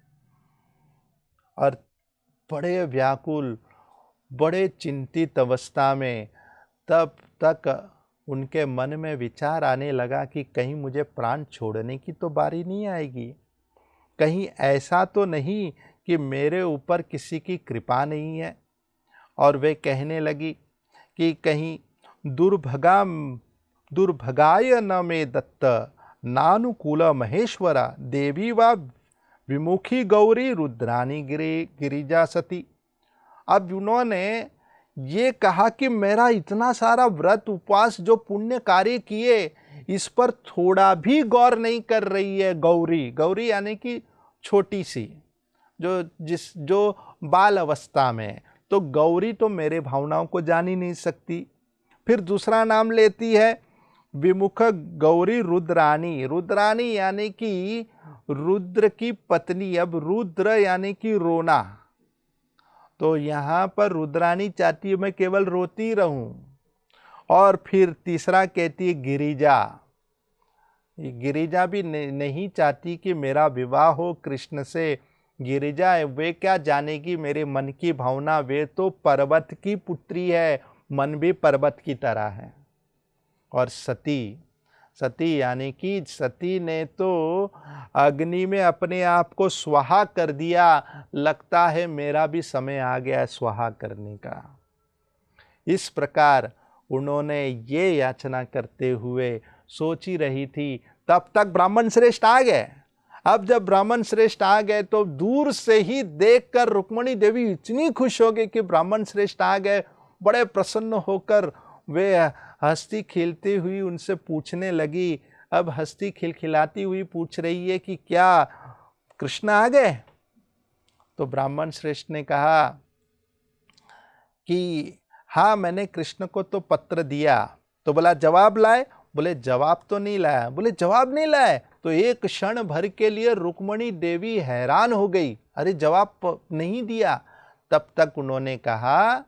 और बड़े व्याकुल, बड़े चिंतित अवस्था में तब तक उनके मन में विचार आने लगा कि कहीं मुझे प्राण छोड़ने की तो बारी नहीं आएगी, कहीं ऐसा तो नहीं कि मेरे ऊपर किसी की कृपा नहीं है। और वे कहने लगी कि कहीं दुर्भगाय न मे दत्त नानुकूल महेश्वरा देवी वा विमुखी गौरी रुद्रानी गिरिजा सती। अब उन्होंने ये कहा कि मेरा इतना सारा व्रत उपवास जो पुण्य कार्य किए, इस पर थोड़ा भी गौर नहीं कर रही है गौरी। गौरी यानी कि छोटी सी, जो बाल अवस्था में, तो गौरी तो मेरे भावनाओं को जान ही नहीं सकती। फिर दूसरा नाम लेती है विमुख गौरी रुद्रानी। रुद्रानी यानी कि रुद्र की पत्नी। अब रुद्र यानी कि रोना, तो यहाँ पर रुद्रानी चाहती है मैं केवल रोती रहूं। और फिर तीसरा कहती है गिरिजा। गिरिजा भी नहीं चाहती कि मेरा विवाह हो कृष्ण से। गिरिजा है, वे क्या जानेगी मेरे मन की भावना, वे तो पर्वत की पुत्री है, मन भी पर्वत की तरह है। और सती, सती यानी कि सती ने तो अग्नि में अपने आप को स्वाहा कर दिया। लगता है मेरा भी समय आ गया स्वाहा करने का। इस प्रकार उन्होंने ये याचना करते हुए सोची रही थी। तब तक ब्राह्मण श्रेष्ठ आ गए। अब जब ब्राह्मण श्रेष्ठ आ गए तो दूर से ही देखकर रुक्मणी देवी इतनी खुश हो गई कि ब्राह्मण श्रेष्ठ आ गए। बड़े प्रसन्न होकर वे हंसती खिलती हुई उनसे पूछने लगी। अब हंसती खिलखिलाती हुई पूछ रही है कि क्या कृष्ण आ गए? तो ब्राह्मण श्रेष्ठ ने कहा कि हाँ, मैंने कृष्ण को तो पत्र दिया। तो बोला जवाब लाए? बोले जवाब तो नहीं लाया। बोले जवाब नहीं लाए? तो एक क्षण भर के लिए रुक्मणी देवी हैरान हो गई, अरे जवाब नहीं दिया। तब तक उन्होंने कहा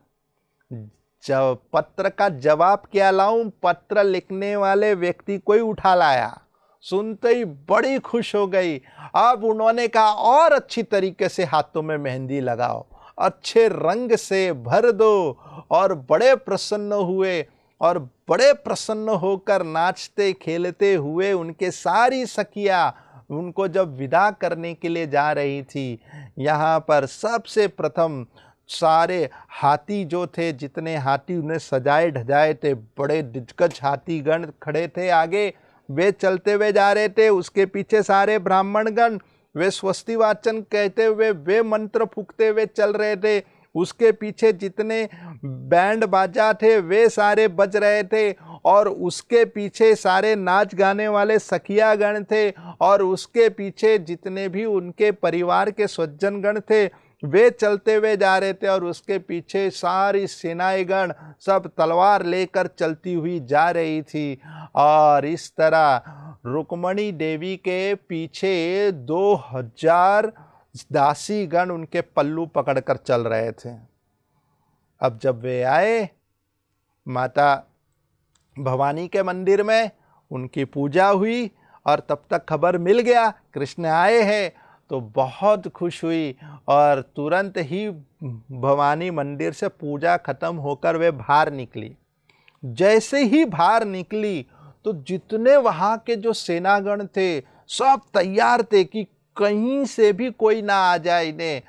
जब पत्र का जवाब क्या लाऊं, पत्र लिखने वाले व्यक्ति को ही उठा लाया। सुनते ही बड़ी खुश हो गई। अब उन्होंने कहा और अच्छी तरीके से हाथों में मेहंदी लगाओ, अच्छे रंग से भर दो। और बड़े प्रसन्न हुए और बड़े प्रसन्न होकर नाचते खेलते हुए उनके सारी सखियां उनको जब विदा करने के लिए जा रही थी, यहाँ पर सबसे प्रथम सारे हाथी जो थे, जितने हाथी उन्हें सजाए ढजाए थे, बड़े दिग्गज हाथीगण खड़े थे आगे, वे चलते हुए जा रहे थे। उसके पीछे सारे ब्राह्मणगण वे स्वस्ति वाचन कहते हुए वे मंत्र फूंकते हुए चल रहे थे। उसके पीछे जितने बैंड बाजा थे वे सारे बज रहे थे। और उसके पीछे सारे नाच गाने वाले सखियागण थे। और उसके पीछे जितने भी उनके परिवार के स्वजनगण थे वे चलते हुए जा रहे थे। और उसके पीछे सारी सेनाएगण सब तलवार लेकर चलती हुई जा रही थी। और इस तरह रुक्मणी देवी के पीछे 2000 दासी गण उनके पल्लू पकड़कर चल रहे थे। अब जब वे आए माता भवानी के मंदिर में, उनकी पूजा हुई और तब तक खबर मिल गया कृष्ण आए हैं, तो बहुत खुश हुई। और तुरंत ही भवानी मंदिर से पूजा खत्म होकर वे बाहर निकली। जैसे ही बाहर निकली तो जितने वहाँ के जो सेनागण थे सब तैयार थे कि कहीं से भी कोई ना आ जाए इन्हें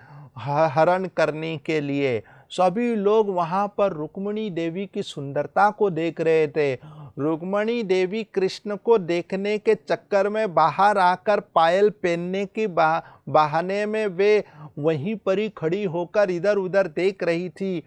हरण करने के लिए। सभी लोग वहाँ पर रुक्मणी देवी की सुंदरता को देख रहे थे। रुक्मणी देवी कृष्ण को देखने के चक्कर में बाहर आकर पायल पहनने की बहाने में वे वहीं पर ही खड़ी होकर इधर उधर देख रही थी।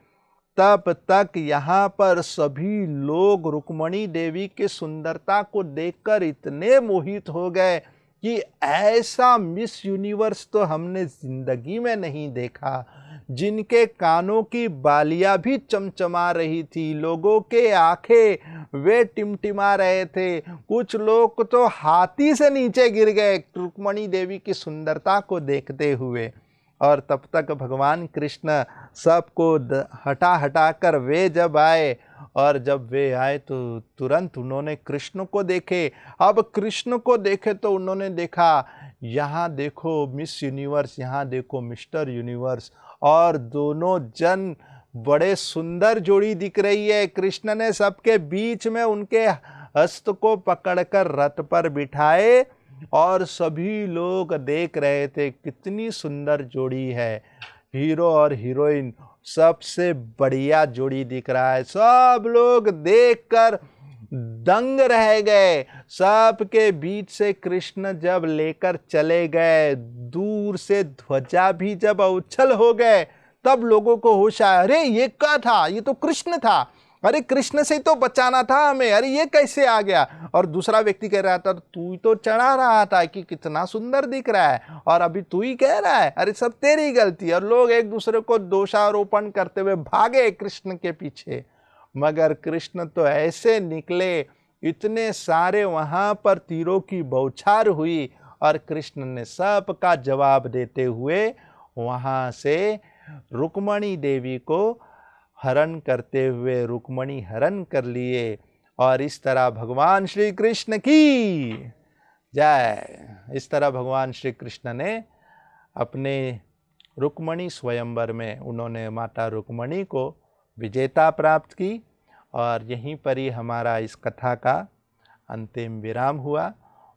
तब तक यहाँ पर सभी लोग रुक्मणी देवी की सुंदरता को देखकर इतने मोहित हो गए कि ऐसा मिस यूनिवर्स तो हमने जिंदगी में नहीं देखा। जिनके कानों की बालियां भी चमचमा रही थी, लोगों के आंखें वे टिमटिमा रहे थे, कुछ लोग तो हाथी से नीचे गिर गए रुक्मणी देवी की सुंदरता को देखते हुए। और तब तक भगवान कृष्ण सबको हटा कर वे जब आए, और जब वे आए तो तुरंत उन्होंने कृष्ण को देखे। अब कृष्ण को देखे तो उन्होंने देखा यहाँ देखो मिस यूनिवर्स, यहाँ देखो मिस्टर यूनिवर्स, और दोनों जन बड़े सुंदर जोड़ी दिख रही है। कृष्ण ने सबके बीच में उनके हस्त को पकड़कर रथ पर बिठाए और सभी लोग देख रहे थे कितनी सुंदर जोड़ी है। हीरो और हीरोइन सबसे बढ़िया जोड़ी दिख रहा है। सब लोग देखकर दंग रह गए। सबके बीच से कृष्ण जब लेकर चले गए, दूर से ध्वजा भी जब उछल हो गए, तब लोगों को होश आया, अरे ये क्या था, ये तो कृष्ण था, अरे कृष्ण से तो बचाना था हमें, अरे ये कैसे आ गया। और दूसरा व्यक्ति कह रहा था तू तो चढ़ा रहा था कि कितना सुंदर दिख रहा है और अभी तू ही कह रहा है, अरे सब तेरी गलती। और लोग एक दूसरे को दोषारोपण करते हुए भागे कृष्ण के पीछे। मगर कृष्ण तो ऐसे निकले, इतने सारे वहां पर तीरों की बौछार हुई और कृष्ण ने सबका जवाब देते हुए वहां से रुक्मणी देवी को हरण करते हुए रुक्मणी हरण कर लिए। और इस तरह भगवान श्री कृष्ण की जय। इस तरह भगवान श्री कृष्ण ने अपने रुक्मणी स्वयंवर में उन्होंने माता रुक्मणी को विजेता प्राप्त की। और यहीं पर ही हमारा इस कथा का अंतिम विराम हुआ।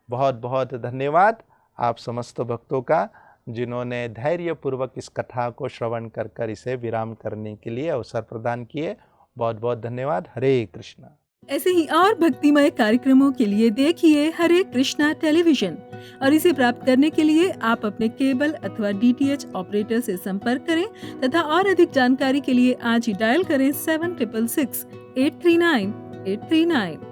बहुत बहुत धन्यवाद आप समस्त भक्तों का, जिन्होंने धैर्यपूर्वक इस कथा को श्रवण कर इसे विराम करने के लिए अवसर प्रदान किए। बहुत बहुत धन्यवाद। हरे कृष्ण। ऐसे ही और भक्तिमय कार्यक्रमों के लिए देखिए हरे कृष्णा टेलीविजन और इसे प्राप्त करने के लिए आप अपने केबल अथवा DTH ऑपरेटर से संपर्क करें तथा और अधिक जानकारी के लिए आज ही डायल करें 7666 839 839।